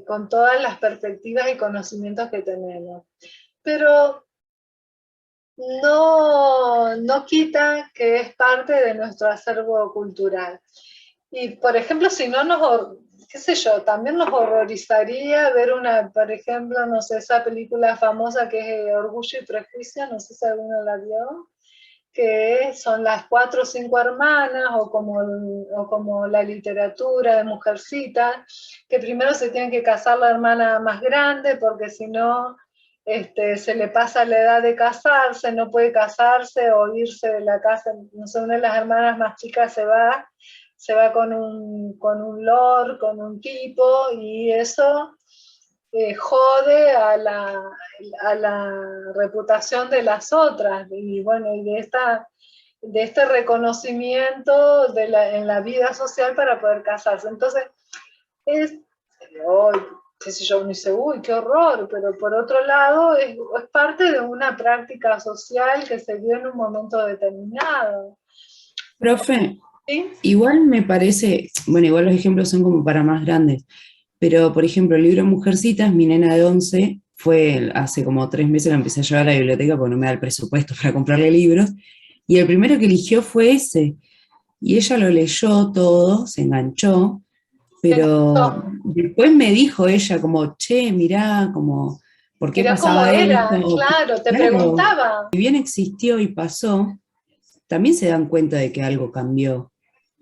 con todas las perspectivas y conocimientos que tenemos. Pero no quita que es parte de nuestro acervo cultural. Y, por ejemplo, si no qué sé yo, también nos horrorizaría ver por ejemplo, no sé, esa película famosa que es Orgullo y Prejuicio, no sé si alguno la vio, que son las 4 o 5 hermanas, o como la literatura de Mujercitas, que primero se tiene que casar la hermana más grande, porque si no, se le pasa la edad de casarse, no puede casarse o irse de la casa, no sé, una de las hermanas más chicas se va con un lord, con un tipo, y eso jode a la reputación de las otras, y bueno, y de este reconocimiento en la vida social para poder casarse. Entonces, es, oh, qué sé yo, uno dice, uy, qué horror, pero por otro lado es parte de una práctica social que se dio en un momento determinado. Profe, ¿Sí? igual me parece, bueno, igual los ejemplos son como para más grandes, pero por ejemplo, el libro Mujercitas, mi nena de 11 fue hace como 3 meses, la empecé a llevar a la biblioteca porque no me da el presupuesto para comprarle libros, y el primero que eligió fue ese, y ella lo leyó todo, se enganchó, ¿Te pero gustó? después me dijo ella como, che, mirá, como, ¿por qué Mirá cómo pasaba era, esto? claro, te Claro, preguntaba. si bien existió y pasó, también se dan cuenta de que algo cambió.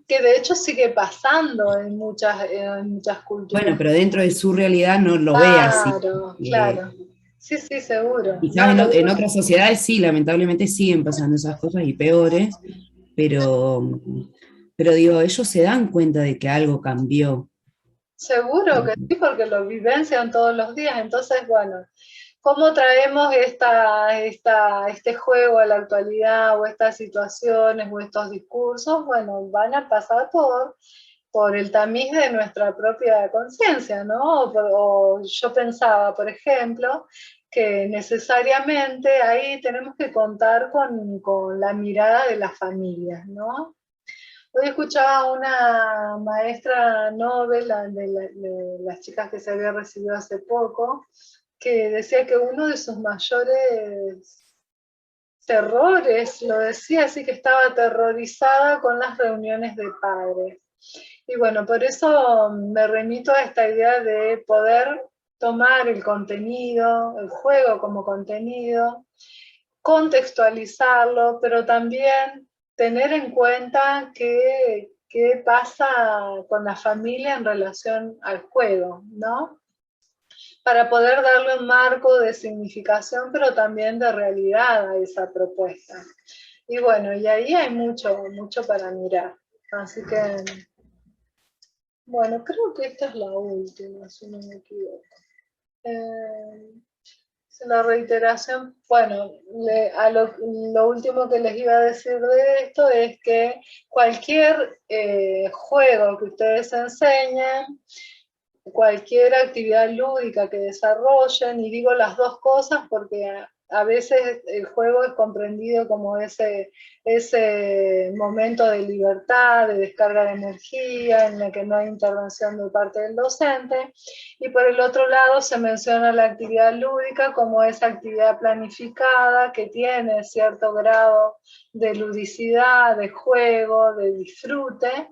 Que de hecho sigue pasando en muchas Bueno, culturas. pero dentro de su realidad no lo ve así. Claro, claro. Sí, sí, seguro. Quizás No, lo en digo. otras sociedades sí, lamentablemente siguen pasando esas cosas y peores, pero pero digo, ellos se dan cuenta de que algo cambió. Seguro que sí, porque lo vivencian todos los días. Entonces, bueno, ¿cómo traemos este juego a la actualidad o estas situaciones o estos discursos? Bueno, van a pasar por el tamiz de nuestra propia conciencia, ¿no? O yo pensaba, por ejemplo, que necesariamente ahí tenemos que contar con la mirada de las familias, ¿no? Hoy escuchaba a una maestra Nobel, de las chicas que se había recibido hace poco, que decía que uno de sus mayores terrores, lo decía así, que estaba aterrorizada con las reuniones de padres. Y bueno, por eso me remito a esta idea de poder tomar el contenido, el juego como contenido, contextualizarlo, pero también tener en cuenta qué pasa con la familia en relación al juego, ¿no? Para poder darle un marco de significación, pero también de realidad a esa propuesta. Y bueno, y ahí hay mucho, mucho para mirar. Así que, bueno, creo que esta es la última, si no me equivoco. La reiteración, bueno, lo último que les iba a decir de esto es que cualquier juego que ustedes enseñen, cualquier actividad lúdica que desarrollen, y digo las dos cosas porque a veces el juego es comprendido como ese momento de libertad, de descarga de energía, en la que no hay intervención de parte del docente, y por el otro lado se menciona la actividad lúdica como esa actividad planificada que tiene cierto grado de ludicidad, de juego, de disfrute,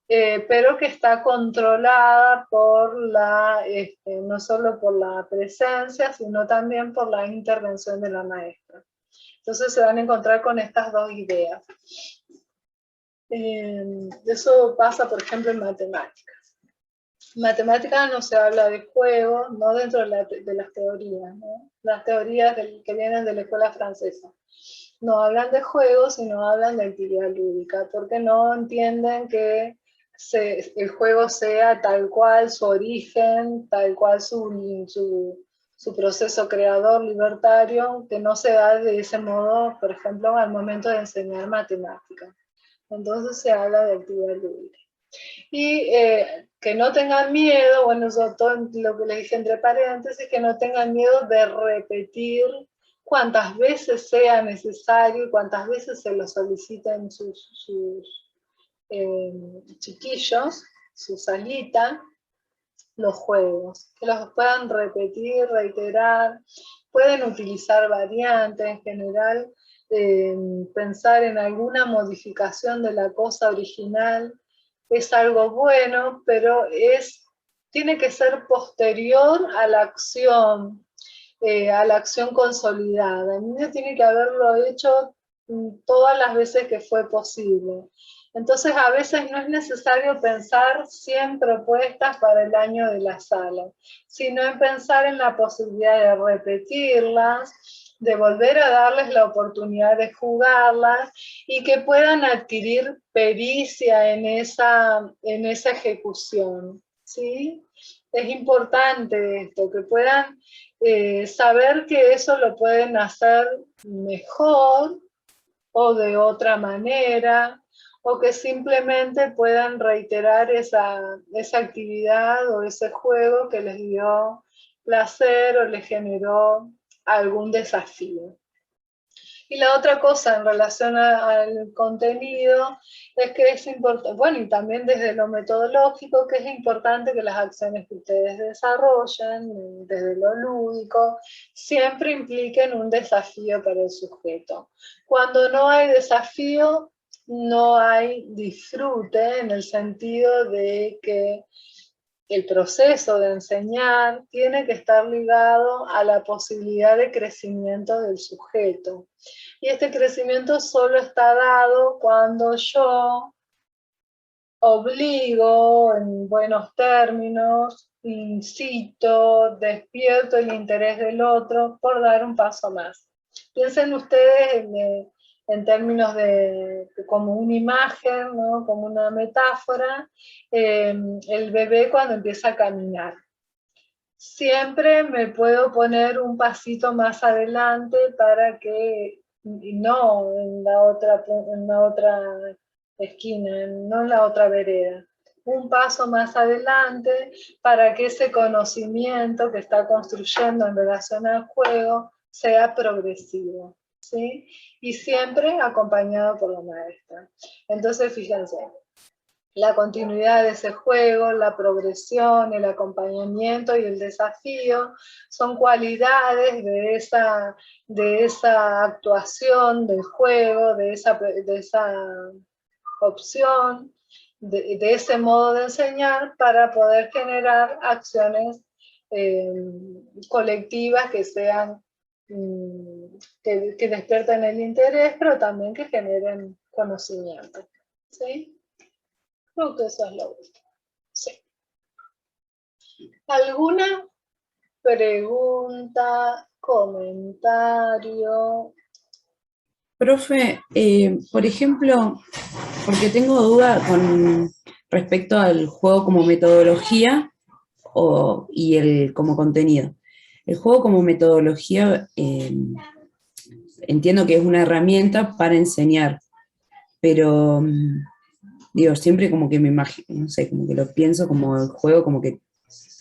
pero que está controlada por no solo por la presencia, sino también por la intervención de la maestra. Entonces se van a encontrar con estas dos ideas. Eso pasa, por ejemplo, en matemáticas. En matemáticas no se habla de juego, no dentro de las teorías, ¿no? Las teorías que vienen de la escuela francesa. No hablan de juego, sino hablan de actividad lúdica, porque no entienden que el juego sea tal cual su origen, tal cual su proceso creador libertario, que no se da de ese modo, por ejemplo, al momento de enseñar matemáticas. Entonces se habla de actividad lúdica. Y que no tengan miedo, bueno, eso todo lo que les dije entre paréntesis, que no tengan miedo de repetir cuantas veces sea necesario, cuantas veces se lo soliciten sus chiquillos, su salita, los juegos, que los puedan repetir, reiterar, pueden utilizar variantes en general, pensar en alguna modificación de la cosa original, es algo bueno, pero tiene que ser posterior a la acción consolidada. El niño tiene que haberlo hecho todas las veces que fue posible. Entonces a veces no es necesario pensar 100 propuestas para el año de la sala, sino en pensar en la posibilidad de repetirlas, de volver a darles la oportunidad de jugarlas y que puedan adquirir pericia en esa ejecución, ¿sí? Es importante esto, que puedan saber que eso lo pueden hacer mejor o de otra manera, o que simplemente puedan reiterar esa actividad o ese juego que les dio placer o les generó algún desafío. Y la otra cosa en relación al contenido es que es importante, bueno, y también desde lo metodológico, que es importante que las acciones que ustedes desarrollen, desde lo lúdico, siempre impliquen un desafío para el sujeto. Cuando no hay desafío, no hay disfrute, en el sentido de que el proceso de enseñar tiene que estar ligado a la posibilidad de crecimiento del sujeto. Y este crecimiento solo está dado cuando yo obligo, en buenos términos, incito, despierto el interés del otro por dar un paso más. Piensen ustedes en términos de como una imagen, ¿no? Como una metáfora, el bebé cuando empieza a caminar. Siempre me puedo poner un pasito más adelante para que, no en la otra esquina, no en la otra vereda, un paso más adelante para que ese conocimiento que está construyendo en relación al juego sea progresivo, ¿sí? Y siempre acompañado por la maestra. Entonces, fíjense, la continuidad de ese juego, la progresión, el acompañamiento y el desafío son cualidades de esa actuación del juego, de esa opción, de ese modo de enseñar para poder generar acciones colectivas que sean, que despierten el interés, pero también que generen conocimiento. ¿Sí? Creo que eso es lo último. Sí. ¿Alguna pregunta, comentario? Profe, por ejemplo, porque tengo duda con respecto al juego como metodología y el como contenido. El juego como metodología, entiendo que es una herramienta para enseñar, pero digo, siempre como que me imagino, no sé, como que lo pienso como el juego, como que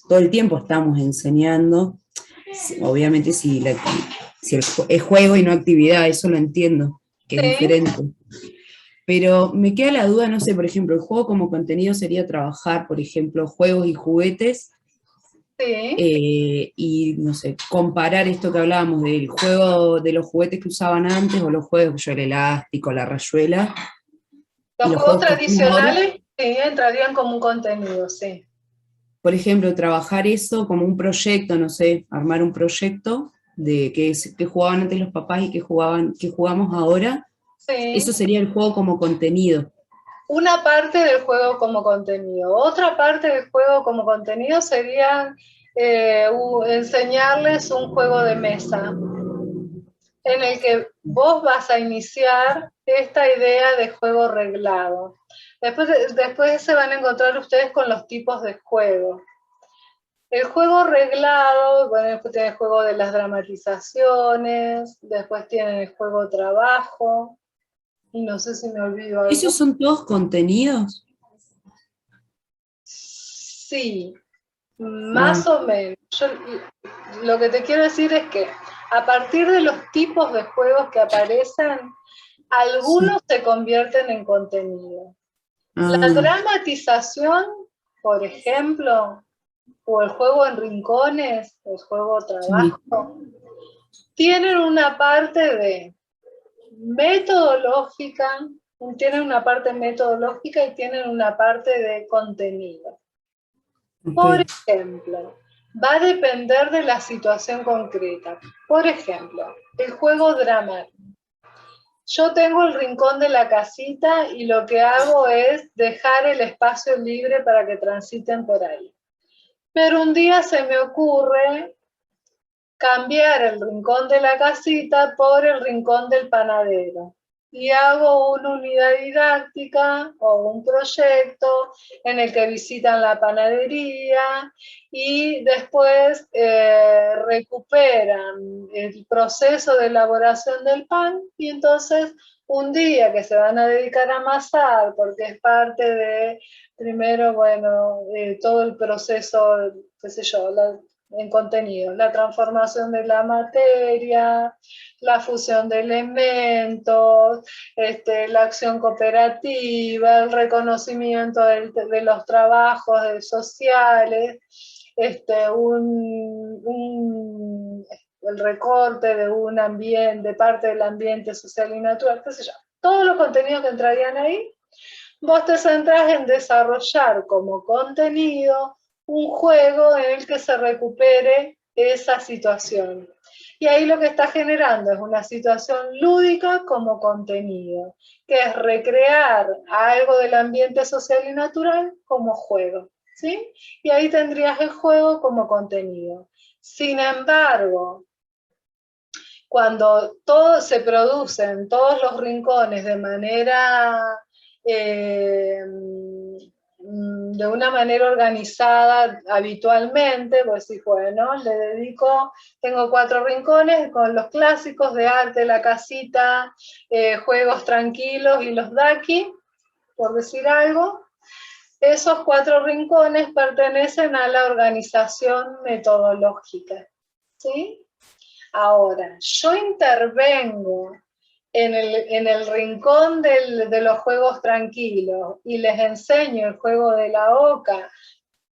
todo el tiempo estamos enseñando, obviamente si es juego y no actividad, eso lo entiendo, que es Sí, diferente. Pero me queda la duda, no sé, por ejemplo, el juego como contenido sería trabajar, por ejemplo, juegos y juguetes, sí. y no sé, comparar esto que hablábamos del juego de los juguetes que usaban antes, o los juegos, yo el elástico, la rayuela, y Los los juegos juegos que hacemos ahora. tradicionales sí, entrarían como un contenido, sí. Por ejemplo, trabajar eso como un proyecto, no sé, armar un proyecto de que jugaban antes los papás y que jugamos ahora, eso Sí. sería el juego como contenido. Una parte del juego como contenido. Otra parte del juego como contenido sería enseñarles un juego de mesa en el que vos vas a iniciar esta idea de juego reglado. Después se van a encontrar ustedes con los tipos de juego. El juego reglado, bueno, después tiene el juego de las dramatizaciones, después tienen el juego trabajo, y no sé si me olvido algo. ¿Esos son todos contenidos? Sí, Ah, más o menos. Lo que te quiero decir es que a partir de los tipos de juegos que aparecen, sí. algunos se convierten en contenido. La Ah, dramatización, por ejemplo, o el juego en rincones, el juego sí. trabajo, tienen una parte de metodológica, tienen una parte metodológica y tienen una parte de contenido. Ok. Por ejemplo, va a depender de la situación concreta. Por ejemplo, el juego drama. Yo tengo el rincón de la casita y lo que hago es dejar el espacio libre para que transiten por ahí. Pero un día se me ocurre cambiar el rincón de la casita por el rincón del panadero. Y hago una unidad didáctica o un proyecto en el que visitan la panadería y después recuperan el proceso de elaboración del pan y entonces un día que se van a dedicar a amasar porque es parte de, primero, bueno, todo el proceso, qué sé yo, en contenido, la transformación de la materia, la fusión de elementos, la acción cooperativa, el reconocimiento de los trabajos sociales, el recorte de un ambiente, de parte del ambiente social y natural, qué sé yo. Todos los contenidos que entrarían ahí, vos te centrás en desarrollar como contenido un juego en el que se recupere esa situación. Y ahí lo que está generando es una situación lúdica como contenido, que es recrear algo del ambiente social y natural como juego, ¿sí? Y ahí tendrías el juego como contenido. Sin embargo, cuando todo se produce en todos los rincones de manera, de una manera organizada habitualmente, pues sí, bueno, le dedico, tengo 4 rincones con los clásicos de arte, la casita, juegos tranquilos y los daki, por decir algo. Esos 4 rincones pertenecen a la organización metodológica, ¿sí? Ahora, yo intervengo en el rincón de los juegos tranquilos y les enseño el juego de la oca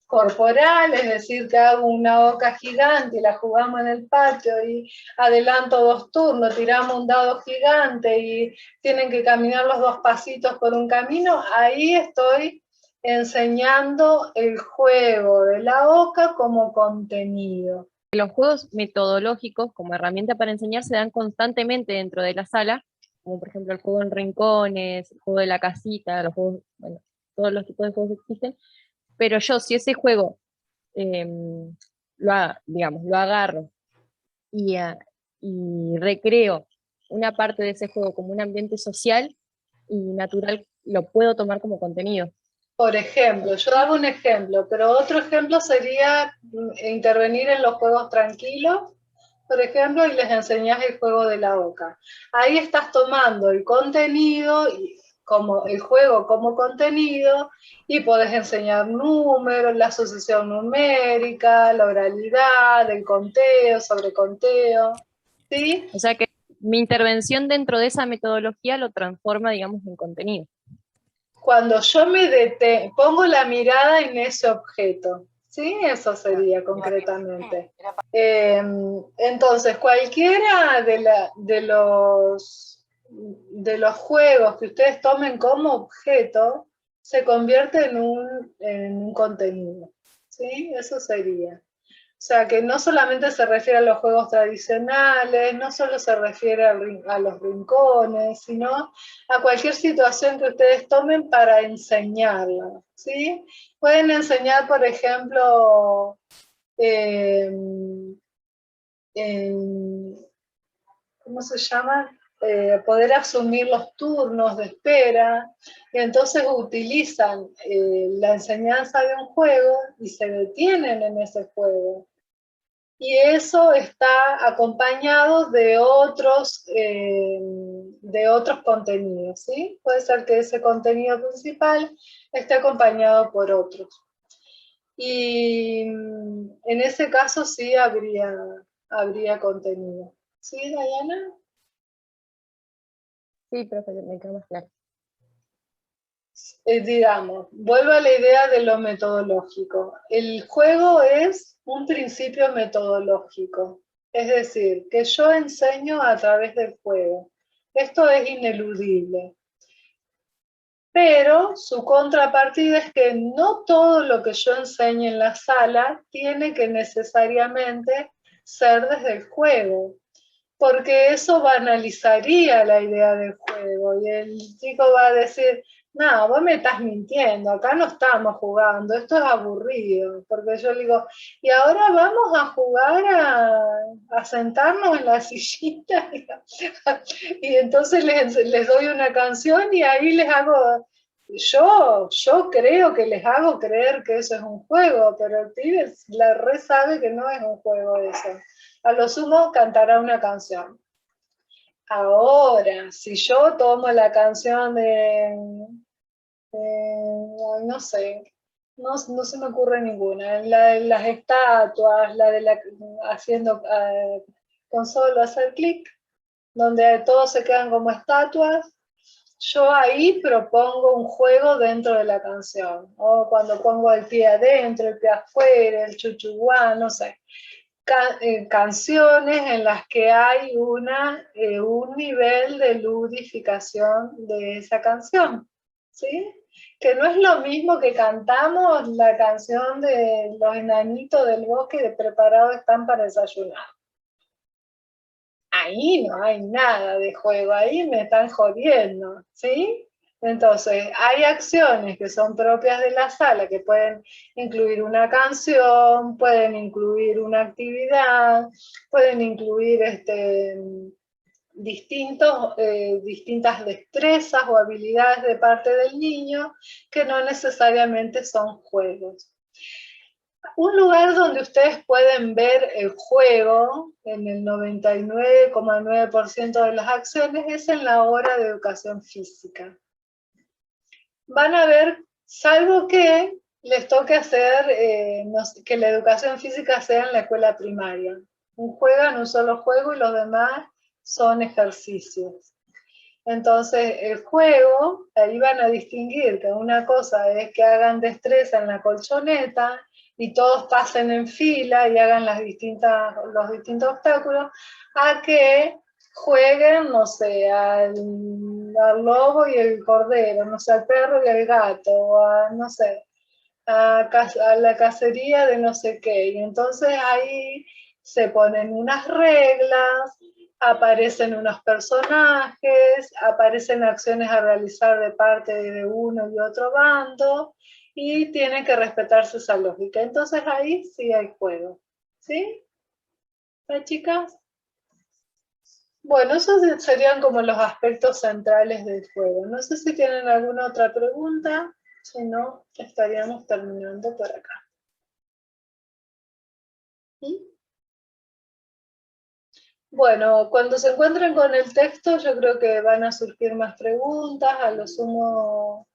corporal, es decir, que hago una oca gigante y la jugamos en el patio y adelanto 2 turnos, tiramos un dado gigante y tienen que caminar los 2 pasitos por un camino, ahí estoy enseñando el juego de la oca como contenido. Los juegos metodológicos como herramienta para enseñar se dan constantemente dentro de la sala, como por ejemplo el juego en rincones, el juego de la casita, los juegos, bueno, todos los tipos de juegos existen, pero yo si ese juego lo agarro y recreo una parte de ese juego como un ambiente social y natural, lo puedo tomar como contenido. Por ejemplo, yo hago un ejemplo, pero otro ejemplo sería intervenir en los juegos tranquilos, por ejemplo, y les enseñás el juego de la oca. Ahí estás tomando el contenido, como el juego como contenido, y podés enseñar números, la asociación numérica, la oralidad, el conteo, sobreconteo, ¿sí? O sea que mi intervención dentro de esa metodología lo transforma, digamos, en contenido. Cuando yo me pongo la mirada en ese objeto, ¿sí? Eso sería concretamente. Entonces, cualquiera de los juegos que ustedes tomen como objeto se convierte en un contenido, ¿sí? Eso sería. O sea, que no solamente se refiere a los juegos tradicionales, no solo se refiere a los rincones, sino a cualquier situación que ustedes tomen para enseñarla, ¿sí? Pueden enseñar, por ejemplo, ¿cómo se llama? Poder asumir los turnos de espera, y entonces utilizan la enseñanza de un juego y se detienen en ese juego. Y eso está acompañado de otros contenidos, ¿sí? Puede ser que ese contenido principal esté acompañado por otros. Y en ese caso sí habría contenido. ¿Sí, Diana? Sí, profe, me queda más claro. Digamos, vuelvo a la idea de lo metodológico. El juego es un principio metodológico, es decir, que yo enseño a través del juego. Esto es ineludible. Pero su contrapartida es que no todo lo que yo enseñe en la sala tiene que necesariamente ser desde el juego, porque eso banalizaría la idea del juego y el chico va a decir, no, vos me estás mintiendo, acá no estamos jugando, esto es aburrido, porque yo le digo, y ahora vamos a jugar a sentarnos en la sillita, y entonces les doy una canción y ahí les hago, yo creo que les hago creer que eso es un juego, pero el pibe la re sabe que no es un juego eso. A lo sumo cantará una canción. Ahora, si yo tomo la canción no sé, no se me ocurre ninguna, la de las estatuas, haciendo con solo hacer clic, donde todos se quedan como estatuas, yo ahí propongo un juego dentro de la canción, o cuando pongo el pie adentro, el pie afuera, el chuchuguá, no sé. Canciones en las que hay un nivel de ludificación de esa canción, ¿sí? Que no es lo mismo que cantamos la canción de los enanitos del bosque de preparados están para desayunar. Ahí no hay nada de juego, ahí me están jodiendo, ¿sí? Entonces, hay acciones que son propias de la sala, que pueden incluir una canción, pueden incluir una actividad, pueden incluir distintas destrezas o habilidades de parte del niño, que no necesariamente son juegos. Un lugar donde ustedes pueden ver el juego en el 99,9% de las acciones es en la hora de educación física. Van a ver, salvo que les toque hacer que la educación física sea en la escuela primaria. Juegan un solo juego y los demás son ejercicios. Entonces, el juego, ahí van a distinguir que una cosa es que hagan destreza en la colchoneta y todos pasen en fila y hagan los distintos obstáculos, a que jueguen, no sé, al lobo y el cordero, no sé, al perro y el gato, o no sé, a la cacería de no sé qué. Y entonces ahí se ponen unas reglas, aparecen unos personajes, aparecen acciones a realizar de parte de uno y otro bando, y tienen que respetarse esa lógica. Entonces ahí sí hay juego. ¿Sí? ¿Las chicas? Bueno, esos serían como los aspectos centrales del juego. No sé si tienen alguna otra pregunta, si no, estaríamos terminando por acá. ¿Sí? Bueno, cuando se encuentren con el texto, yo creo que van a surgir más preguntas, a lo sumo,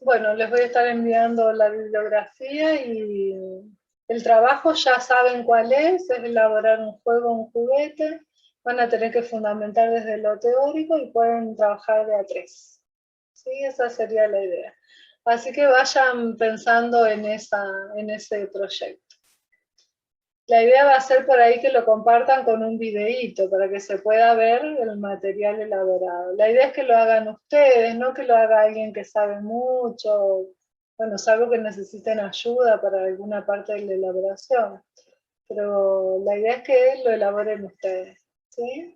bueno, les voy a estar enviando la bibliografía y el trabajo ya saben cuál es elaborar un juego, un juguete. Van a tener que fundamentar desde lo teórico y pueden trabajar de a tres. ¿Sí? Esa sería la idea. Así que vayan pensando en ese proyecto. La idea va a ser por ahí que lo compartan con un videíto para que se pueda ver el material elaborado. La idea es que lo hagan ustedes, no que lo haga alguien que sabe mucho, bueno, salvo que necesiten ayuda para alguna parte de la elaboración. Pero la idea es que lo elaboren ustedes, ¿sí?